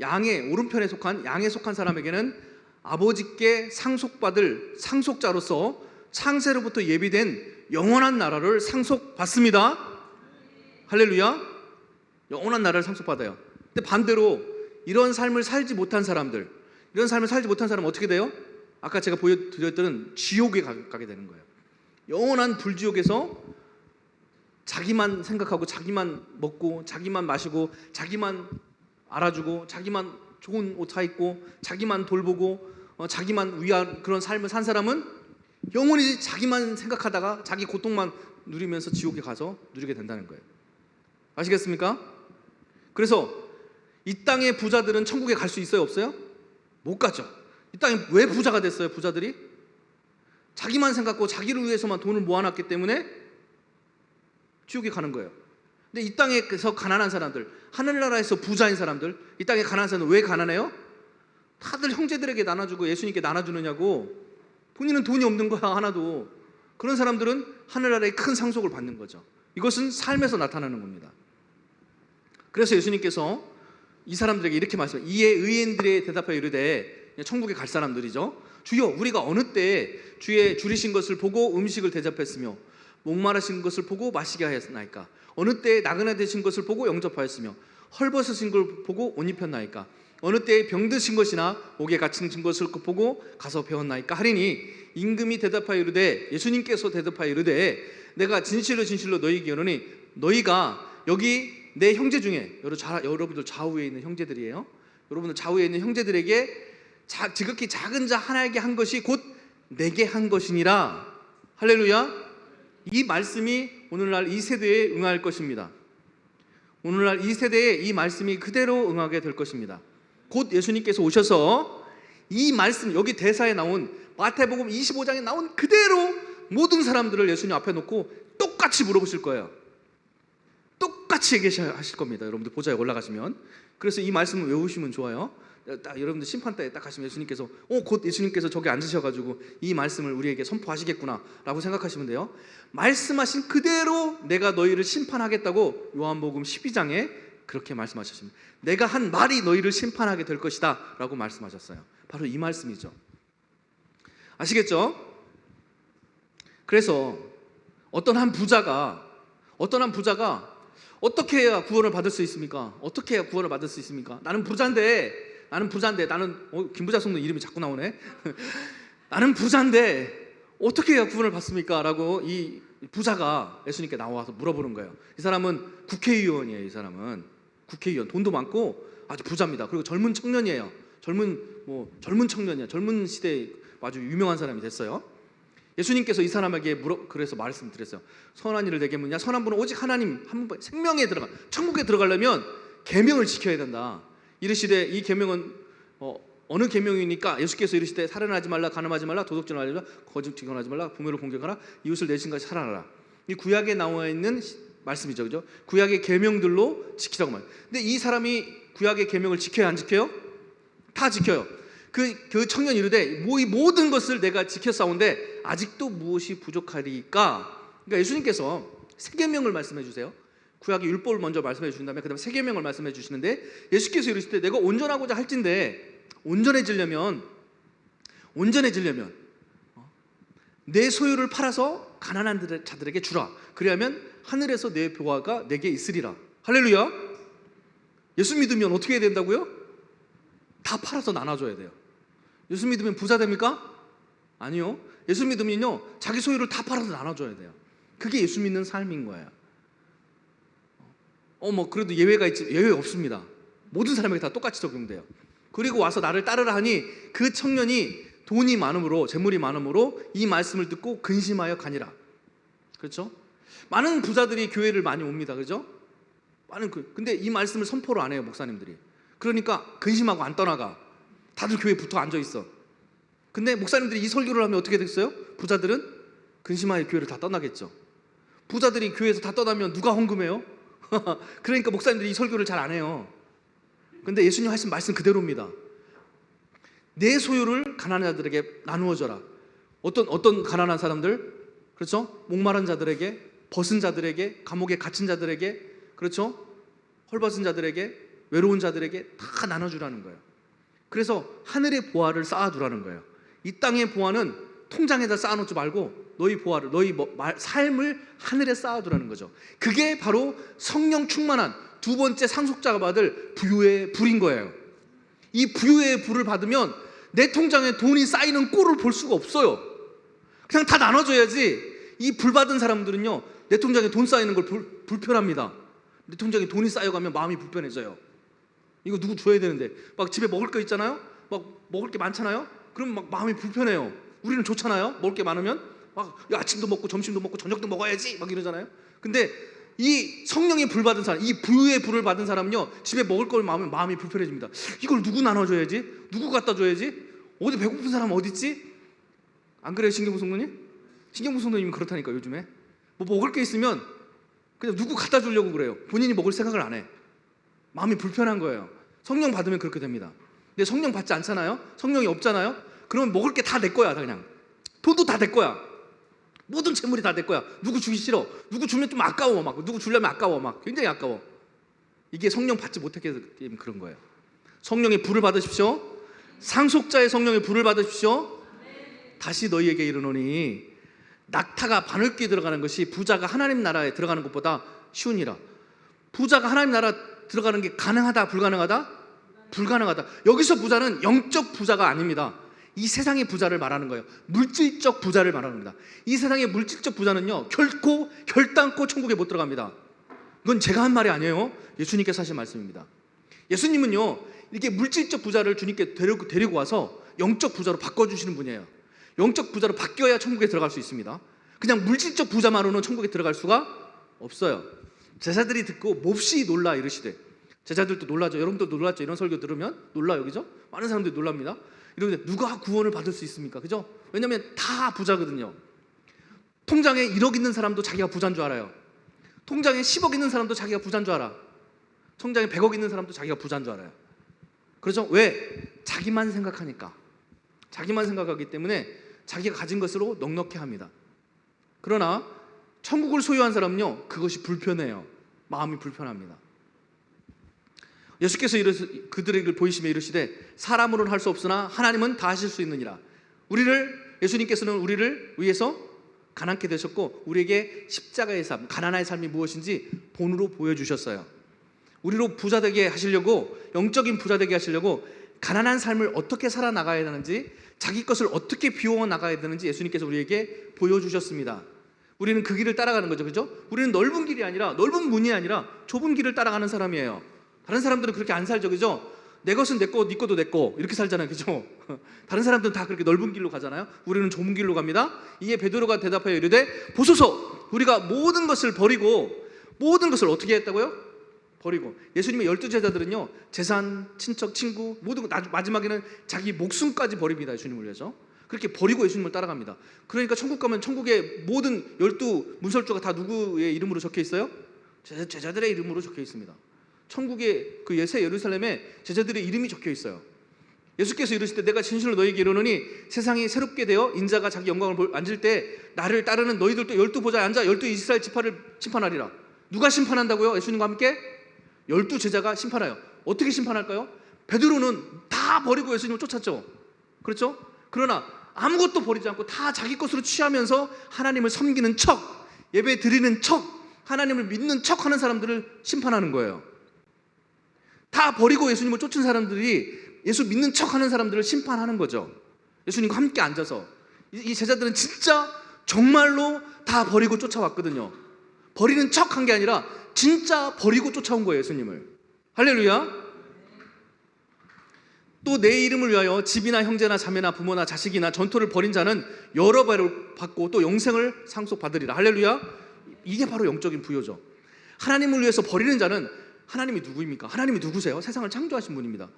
양의 오른편에 속한 양에 속한 사람에게는 아버지께 상속받을 상속자로서 창세로부터 예비된 영원한 나라를 상속받습니다. 할렐루야. 영원한 나라를 상속받아요. 근데 반대로 이런 삶을 살지 못한 사람들, 이런 삶을 살지 못한 사람은 어떻게 돼요? 아까 제가 보여드렸던 지옥에 가게 되는 거예요. 영원한 불지옥에서 자기만 생각하고 자기만 먹고 자기만 마시고 자기만 알아주고 자기만 좋은 옷 사입고 자기만 돌보고 자기만 위한 그런 삶을 산 사람은 영원히 자기만 생각하다가 자기 고통만 누리면서 지옥에 가서 누리게 된다는 거예요. 아시겠습니까? 그래서 이 땅의 부자들은 천국에 갈 수 있어요? 없어요? 못 가죠. 이 땅에 왜 부자가 됐어요? 부자들이 자기만 생각하고 자기를 위해서만 돈을 모아놨기 때문에 지옥에 가는 거예요. 근데 이 땅에서 가난한 사람들, 하늘나라에서 부자인 사람들, 이 땅에 가난한 사람들 왜 가난해요? 다들 형제들에게 나눠주고 예수님께 나눠주느냐고. 본인은 돈이 없는 거야 하나도. 그런 사람들은 하늘나라의 큰 상속을 받는 거죠. 이것은 삶에서 나타나는 겁니다. 그래서 예수님께서 이 사람들에게 이렇게 말씀해요. 이에 의인들의 대답하여 이르되, 천국에 갈 사람들이죠. 주여, 우리가 어느 때에 주의 줄이신 것을 보고 음식을 대접했으며 목마르신 것을 보고 마시게 하였나이까? 어느 때에 나그네 되신 것을 보고 영접하였으며 헐벗으신 걸 보고 옷 입혔나이까? 어느 때에 병드신 것이나 옥에 갇힌 것을 보고 가서 배웠나이까? 하리니 임금이 대답하여 이르되, 예수님께서 대답하여 이르되, 내가 진실로 진실로 너희에게 이르노니 너희가 여기 내 형제 중에, 여러분들 좌우에 있는 형제들이에요. 여러분들 좌우에 있는 형제들에게 지극히 작은 자 하나에게 한 것이 곧 내게 한 것이니라. 할렐루야. 이 말씀이 오늘날 이 세대에 응할 것입니다. 오늘날 이 세대에 이 말씀이 그대로 응하게 될 것입니다. 곧 예수님께서 오셔서 이 말씀, 여기 대사에 나온 마태복음 25장에 나온 그대로 모든 사람들을 예수님 앞에 놓고 똑같이 물어보실 거예요. 똑같이 얘기하실 겁니다. 여러분들 보좌에 올라가시면. 그래서 이 말씀을 외우시면 좋아요. 딱 여러분들 심판대에 딱 가시면 예수님께서 곧 예수님께서 저기 앉으셔가지고 이 말씀을 우리에게 선포하시겠구나 라고 생각하시면 돼요. 말씀하신 그대로 내가 너희를 심판하겠다고 요한복음 12장에 그렇게 말씀하셨습니다. 내가 한 말이 너희를 심판하게 될 것이다 라고 말씀하셨어요. 바로 이 말씀이죠. 아시겠죠? 그래서 어떤 한 부자가 어떻게 해야 구원을 받을 수 있습니까? 어떻게 해야 구원을 받을 수 있습니까? 나는 부자인데 김부자 성도 이름이 자꾸 나오네. 나는 부자인데 어떻게 해야 구원을 받습니까? 라고 이 부자가 예수님께 나와서 물어보는 거예요. 이 사람은 국회의원이에요. 이 사람은 국회의원, 돈도 많고 아주 부자입니다. 그리고 젊은 청년이에요. 젊은 청년이에요. 젊은 시대에 아주 유명한 사람이 됐어요. 예수님께서 이 사람에게 그래서 말씀드렸어요. 선한 일을 내게 묻냐? 선한 분은 오직 하나님 한 분, 생명에 천국에 들어가려면 계명을 지켜야 된다. 이르시되 이 계명은 어느 계명이니까? 예수께서 이르시되 살인하지 말라, 간음하지 말라, 도둑질하지 말라, 거짓 증언하지 말라, 부모를 공경하라, 이웃을 내 신같이 사랑하라. 이 구약에 나와 있는 말씀이죠, 그죠? 구약의 계명들로 지키라고 말. 근데 이 사람이 구약의 계명을 지켜야 안 지켜요? 다 지켜요. 그 청년이 이르되 이 모든 것을 내가 지켰사온데 아직도 무엇이 부족하리까? 그러니까 예수님께서 세 계명을 말씀해 주세요. 구약의 율법을 먼저 말씀해 주신 다음에 그다음에 세 계명을 말씀해 주시는데 예수께서 이르실 때 내가 온전하고자 할진대 온전해지려면 내 소유를 팔아서 가난한 자들에게 주라. 그리하면 하늘에서 내 보화가 내게 있으리라. 할렐루야. 예수 믿으면 어떻게 해야 된다고요? 다 팔아서 나눠줘야 돼요. 예수 믿으면 부자 됩니까? 아니요. 예수 믿으면요 자기 소유를 다 팔아서 나눠줘야 돼요. 그게 예수 믿는 삶인 거예요. 뭐 그래도 예외가 있지, 예외 없습니다. 모든 사람에게 다 똑같이 적용돼요. 그리고 와서 나를 따르라 하니 그 청년이 돈이 많음으로, 재물이 많음으로 이 말씀을 듣고 근심하여 가니라. 그렇죠? 많은 부자들이 교회를 많이 옵니다. 그렇죠? 근데 이 말씀을 선포를 안 해요, 목사님들이. 그러니까 근심하고 안 떠나가. 다들 교회에 붙어 앉아 있어. 근데 목사님들이 이 설교를 하면 어떻게 됐어요? 부자들은 근심하여 교회를 다 떠나겠죠. 부자들이 교회에서 다 떠나면 누가 헌금해요? 그러니까 목사님들이 이 설교를 잘 안 해요. 근데 예수님 하신 말씀 그대로입니다. 내 소유를 가난한 자들에게 나누어 줘라. 어떤 가난한 사람들? 그렇죠? 목마른 자들에게, 벗은 자들에게, 감옥에 갇힌 자들에게, 그렇죠? 헐벗은 자들에게, 외로운 자들에게 다 나눠주라는 거예요. 그래서 하늘의 보화를 쌓아두라는 거예요. 이 땅의 보화는 통장에다 쌓아놓지 말고 너희 보화를, 너희 삶을 하늘에 쌓아두라는 거죠. 그게 바로 성령 충만한 두 번째 상속자가 받을 부유의 불인 거예요. 이 부유의 불을 받으면 내 통장에 돈이 쌓이는 꼴을 볼 수가 없어요. 그냥 다 나눠줘야지. 이 불 받은 사람들은요 내 통장에 돈 쌓이는 걸 불편합니다. 내 통장에 돈이 쌓여가면 마음이 불편해져요. 이거 누구 줘야 되는데 막 집에 먹을 거 있잖아요. 막 먹을 게 많잖아요. 그럼 막 마음이 불편해요. 우리는 좋잖아요. 먹을 게 많으면 막 아침도 먹고 점심도 먹고 저녁도 먹어야지 막 이러잖아요. 근데 이 성령의 불 받은 사람, 이 부유의 불을 받은 사람은요 집에 먹을 걸 마음이 불편해집니다. 이걸 누구 나눠줘야지? 누구 갖다 줘야지? 어디 배고픈 사람 어디 있지? 안 그래요, 신경부 성도님? 신경부 성도님은 그렇다니까. 요즘에 뭐 먹을 게 있으면 그냥 누구 갖다 주려고 그래요. 본인이 먹을 생각을 안 해. 마음이 불편한 거예요. 성령 받으면 그렇게 됩니다. 근데 성령 받지 않잖아요. 성령이 없잖아요. 그러면 먹을 게 다 내 거야. 다 그냥 돈도 다 내 거야. 모든 재물이 다 내 거야. 누구 주기 싫어. 누구 주면 좀 아까워. 막 누구 주려면 아까워. 막 굉장히 아까워. 이게 성령 받지 못했기 때문에 그런 거예요. 성령의 불을 받으십시오. 상속자의 성령의 불을 받으십시오. 다시 너희에게 이르노니 낙타가 바늘귀에 들어가는 것이 부자가 하나님 나라에 들어가는 것보다 쉬우니라. 부자가 하나님 나라 들어가는 게 가능하다, 불가능하다? 불가능하다. 여기서 부자는 영적 부자가 아닙니다. 이 세상의 부자를 말하는 거예요. 물질적 부자를 말하는 겁니다. 이 세상의 물질적 부자는요 결단코 천국에 못 들어갑니다. 이건 제가 한 말이 아니에요. 예수님께서 하신 말씀입니다. 예수님은요 이렇게 물질적 부자를 주님께 데리고 와서 영적 부자로 바꿔주시는 분이에요. 영적 부자로 바뀌어야 천국에 들어갈 수 있습니다. 그냥 물질적 부자만으로는 천국에 들어갈 수가 없어요. 제자들이 듣고 몹시 놀라 이르시되, 제자들도 놀라죠. 여러분도 놀랐죠. 이런 설교 들으면 놀라요, 그죠? 많은 사람들이 놀랍니다. 이러는데 누가 구원을 받을 수 있습니까? 그죠? 왜냐하면 다 부자거든요. 통장에 1억 있는 사람도 자기가 부자인 줄 알아요. 통장에 10억 있는 사람도 자기가 부자인 줄 알아. 통장에 100억 있는 사람도 자기가 부자인 줄 알아요. 그렇죠? 왜? 자기만 생각하니까. 자기만 생각하기 때문에 자기가 가진 것으로 넉넉해 합니다. 그러나 천국을 소유한 사람은요 그것이 불편해요. 마음이 불편합니다. 예수께서 그들에게 보이시며 이르시되 사람으로는 할 수 없으나 하나님은 다 하실 수 있느니라. 예수님께서는 우리를 위해서 가난케 되셨고 우리에게 십자가의 삶, 가난의 삶이 무엇인지 본으로 보여주셨어요. 우리로 부자 되게 하시려고, 영적인 부자 되게 하시려고 가난한 삶을 어떻게 살아나가야 되는지, 자기 것을 어떻게 비워 나가야 되는지 예수님께서 우리에게 보여주셨습니다. 우리는 그 길을 따라가는 거죠. 그죠? 우리는 넓은 길이 아니라, 넓은 문이 아니라 좁은 길을 따라가는 사람이에요. 다른 사람들은 그렇게 안 살죠. 그죠? 내 것은 내 거, 네 것도 내 거 이렇게 살잖아요. 그죠? 다른 사람들은 다 그렇게 넓은 길로 가잖아요. 우리는 좁은 길로 갑니다. 이에 베드로가 대답하여 이르되 보소서, 우리가 모든 것을 버리고, 모든 것을 어떻게 했다고요? 버리고. 예수님의 12제자들은요 재산, 친척, 친구 모든 거 마지막에는 자기 목숨까지 버립니다. 예수님을 위해서. 그렇게 버리고 예수님을 따라갑니다. 그러니까 천국 가면 천국의 모든 12 문설주가 다 누구의 이름으로 적혀 있어요? 제자들의 이름으로 적혀 있습니다. 천국의 그 새 예루살렘에 제자들의 이름이 적혀 있어요. 예수께서 이르실 때 내가 진실로 너희에게 이르노니 세상이 새롭게 되어 인자가 자기 영광을 앉을 때 나를 따르는 너희들도 12보좌에 앉아 12 이스라엘 지파를 심판하리라. 누가 심판한다고요? 예수님과 함께 12 제자가 심판해요. 어떻게 심판할까요? 베드로는 다 버리고 예수님을 쫓았죠. 그렇죠? 그러나 아무것도 버리지 않고 다 자기 것으로 취하면서 하나님을 섬기는 척, 예배 드리는 척, 하나님을 믿는 척 하는 사람들을 심판하는 거예요. 다 버리고 예수님을 쫓은 사람들이 예수 믿는 척 하는 사람들을 심판하는 거죠. 예수님과 함께 앉아서. 이 제자들은 진짜 정말로 다 버리고 쫓아왔거든요. 버리는 척 한 게 아니라 진짜 버리고 쫓아온 거예요, 예수님을. 할렐루야. 또 내 이름을 위하여 집이나 형제나 자매나 부모나 자식이나 전토를 벌인 자는 여러 배를 받고 또 영생을 상속받으리라. 할렐루야. 이게 바로 영적인 부요죠. 하나님을 위해서 버리는 자는 하나님이 누구입니까? 하나님이 누구세요? 세상을 창조하신 분입니다.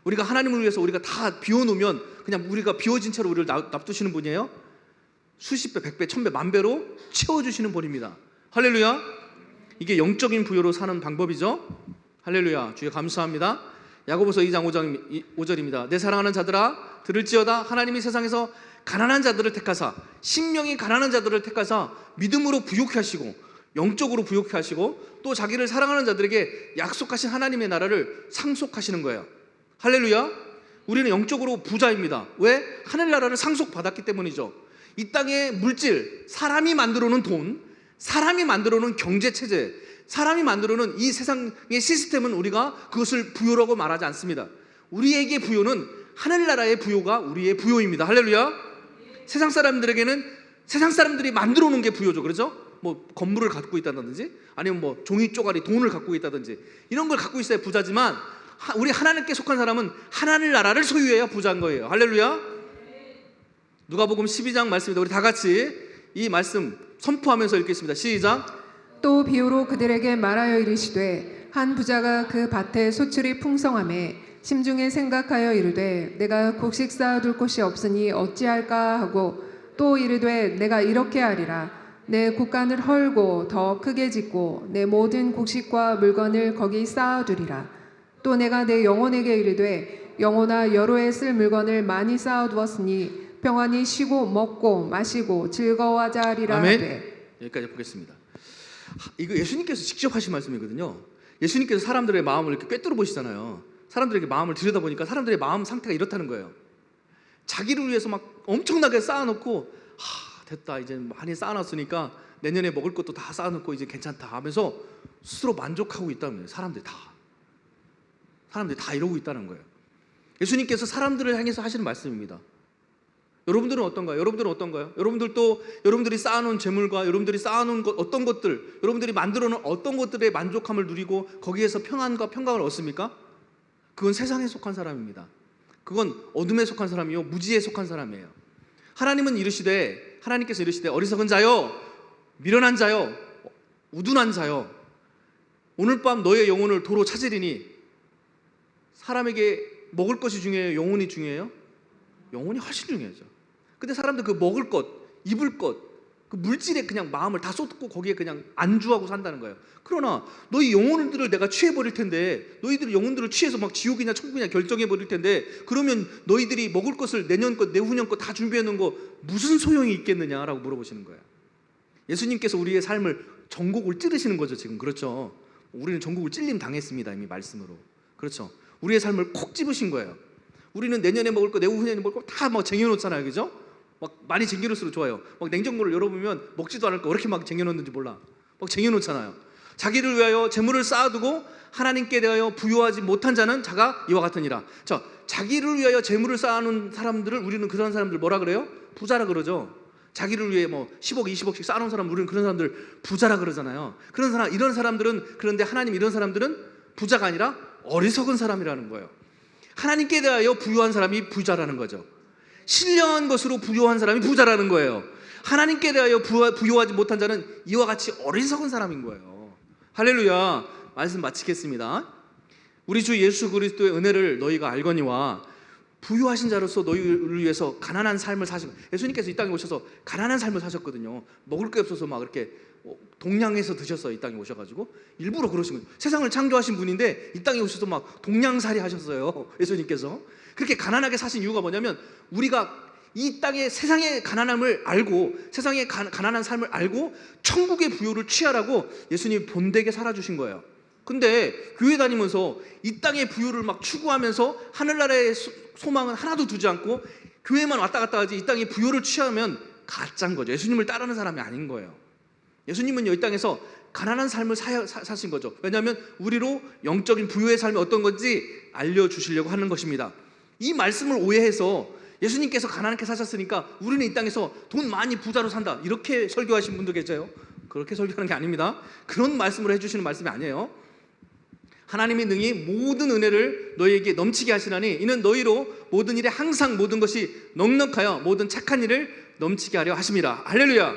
우리가 하나님을 위해서 우리가 다 비워놓으면 그냥 우리가 비워진 채로 우리를 놔두시는 분이에요? 수십 배, 100배, 1000배, 만배로 채워주시는 분입니다. 할렐루야. 이게 영적인 부요로 사는 방법이죠. 할렐루야. 주여 감사합니다. 야고보서 2장 5절입니다. 내 사랑하는 자들아 들을지어다. 하나님이 세상에서 가난한 자들을 택하사 심령이 가난한 자들을 택하사 믿음으로 부요케 하시고 영적으로 부요케 하시고 또 자기를 사랑하는 자들에게 약속하신 하나님의 나라를 상속하시는 거예요. 할렐루야. 우리는 영적으로 부자입니다. 왜? 하늘나라를 상속받았기 때문이죠. 이 땅의 물질, 사람이 만들어 놓은 돈, 사람이 만들어 놓은 경제체제, 사람이 만들어 놓은 이 세상의 시스템은 우리가 그것을 부요라고 말하지 않습니다. 우리에게 부요는 하늘나라의 부요가 우리의 부요입니다. 할렐루야. 세상 사람들에게는 세상 사람들이 만들어 놓은 게 부요죠. 그렇죠? 뭐 건물을 갖고 있다든지 아니면 뭐 종이 쪼가리 돈을 갖고 있다든지 이런 걸 갖고 있어야 부자지만 우리 하나님께 속한 사람은 하나님 나라를 소유해야 부자인 거예요. 할렐루야. 누가복음 12장 말씀입니다. 우리 다 같이 이 말씀 선포하면서 읽겠습니다. 시작. 또 비유로 그들에게 말하여 이르시되 한 부자가 그 밭에 소출이 풍성하매 심중에 생각하여 이르되 내가 곡식 쌓아둘 곳이 없으니 어찌할까 하고 또 이르되 내가 이렇게 하리라. 내 곡간을 헐고 더 크게 짓고 내 모든 곡식과 물건을 거기 쌓아두리라. 또 내가 내 영혼에게 이르되 영혼아 여로에 쓸 물건을 많이 쌓아두었으니 평안히 쉬고 먹고 마시고 즐거워하자 하리라. 아멘. 하되. 여기까지 보겠습니다. 이거 예수님께서 직접 하신 말씀이거든요. 예수님께서 사람들의 마음을 이렇게 꿰뚫어 보시잖아요. 사람들에게 마음을 들여다보니까 사람들의 마음 상태가 이렇다는 거예요. 자기를 위해서 막 엄청나게 쌓아놓고 됐다 이제 많이 쌓아놨으니까 내년에 먹을 것도 다 쌓아놓고 이제 괜찮다 하면서 스스로 만족하고 있다는 거예요. 사람들이 다 이러고 있다는 거예요. 예수님께서 사람들을 향해서 하시는 말씀입니다. 여러분들은 어떤가요? 여러분들도 여러분들이 쌓아놓은 재물과 여러분들이 쌓아놓은 어떤 것들, 여러분들이 만들어놓은 어떤 것들의 만족함을 누리고 거기에서 평안과 평강을 얻습니까? 그건 세상에 속한 사람입니다. 그건 어둠에 속한 사람이요 무지에 속한 사람이에요. 하나님께서 이르시되 어리석은 자여, 미련한 자여, 우둔한 자여, 오늘 밤 너의 영혼을 도로 찾으리니. 사람에게 먹을 것이 중요해요? 영혼이 중요해요? 영혼이 훨씬 중요하죠. 근데 사람들 그 먹을 것, 입을 것, 그 물질에 그냥 마음을 다 쏟고 거기에 그냥 안주하고 산다는 거예요. 그러나 너희 영혼들을 내가 취해버릴 텐데, 너희들 영혼들을 취해서 막 지옥이냐 천국이냐 결정해버릴 텐데, 그러면 너희들이 먹을 것을 내년 것, 내후년 것 다 준비해 놓은 거 무슨 소용이 있겠느냐라고 물어보시는 거예요. 예수님께서 우리의 삶을 전곡을 찌르시는 거죠 지금. 그렇죠. 우리는 전곡을 찔림 당했습니다 이미 말씀으로. 그렇죠. 우리의 삶을 콕 집으신 거예요. 우리는 내년에 먹을 거, 내후년에 먹을 거 다 막 쟁여놓잖아요, 그죠? 막 많이 쟁여놓을수록 좋아요. 막 냉장고를 열어보면 먹지도 않을 거 왜 이렇게 막 쟁여놓는지 몰라. 막 쟁여놓잖아요. 자기를 위하여 재물을 쌓아두고 하나님께 대하여 부요하지 못한 자는 자가 이와 같으니라. 자, 자기를 위하여 재물을 쌓아놓은 사람들을 우리는 그런 사람들 뭐라 그래요? 부자라 그러죠. 자기를 위해 뭐 10억, 20억씩 쌓아놓은 사람, 우리는 그런 사람들 부자라 그러잖아요. 이런 사람들은, 그런데 하나님 이런 사람들은 부자가 아니라 어리석은 사람이라는 거예요. 하나님께 대하여 부유한 사람이 부자라는 거죠. 신령한 것으로 부유한 사람이 부자라는 거예요. 하나님께 대하여 부유하지 못한 자는 이와 같이 어리석은 사람인 거예요. 할렐루야. 말씀 마치겠습니다. 우리 주 예수 그리스도의 은혜를 너희가 알거니와 부유하신 자로서 너희를 위해서 가난한 삶을 사시고, 예수님께서 이 땅에 오셔서 가난한 삶을 사셨거든요. 먹을 게 없어서 막 이렇게 동냥해서 드셨어요. 이 땅에 오셔가지고 일부러 그러신 거예요. 세상을 창조하신 분인데 이 땅에 오셔서 막 동냥살이 하셨어요. 예수님께서. 그렇게 가난하게 사신 이유가 뭐냐면, 우리가 이 땅의 세상의 가난함을 알고, 세상의 가난한 삶을 알고 천국의 부요를 취하라고 예수님이 본되게 살아주신 거예요. 근데 교회 다니면서 이 땅의 부요를 막 추구하면서 하늘나라의 소망은 하나도 두지 않고 교회만 왔다 갔다 하지, 이 땅의 부요를 취하면 가짜인 거죠. 예수님을 따르는 사람이 아닌 거예요. 예수님은요, 이 땅에서 가난한 삶을 사신 거죠. 왜냐하면 우리로 영적인 부요의 삶이 어떤 건지 알려주시려고 하는 것입니다. 이 말씀을 오해해서 예수님께서 가난하게 사셨으니까 우리는 이 땅에서 돈 많이 부자로 산다, 이렇게 설교하신 분도 계세요. 그렇게 설교하는 게 아닙니다. 그런 말씀을 해주시는 말씀이 아니에요. 하나님이 능히 모든 은혜를 너희에게 넘치게 하시나니 이는 너희로 모든 일에 항상 모든 것이 넉넉하여 모든 착한 일을 넘치게 하려 하심이라. 할렐루야.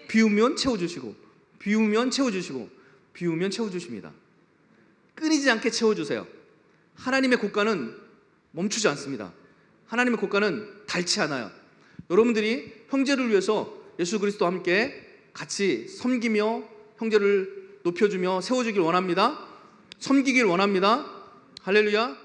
비우면 채워주시고, 비우면 채워주시고, 비우면 채워주십니다. 끊이지 않게 채워주세요. 하나님의 국가는 멈추지 않습니다. 하나님의 국가는 닳지 않아요. 여러분들이 형제를 위해서 예수 그리스도와 함께 같이 섬기며 형제를 높여주며 세워주길 원합니다. 섬기길 원합니다. 할렐루야.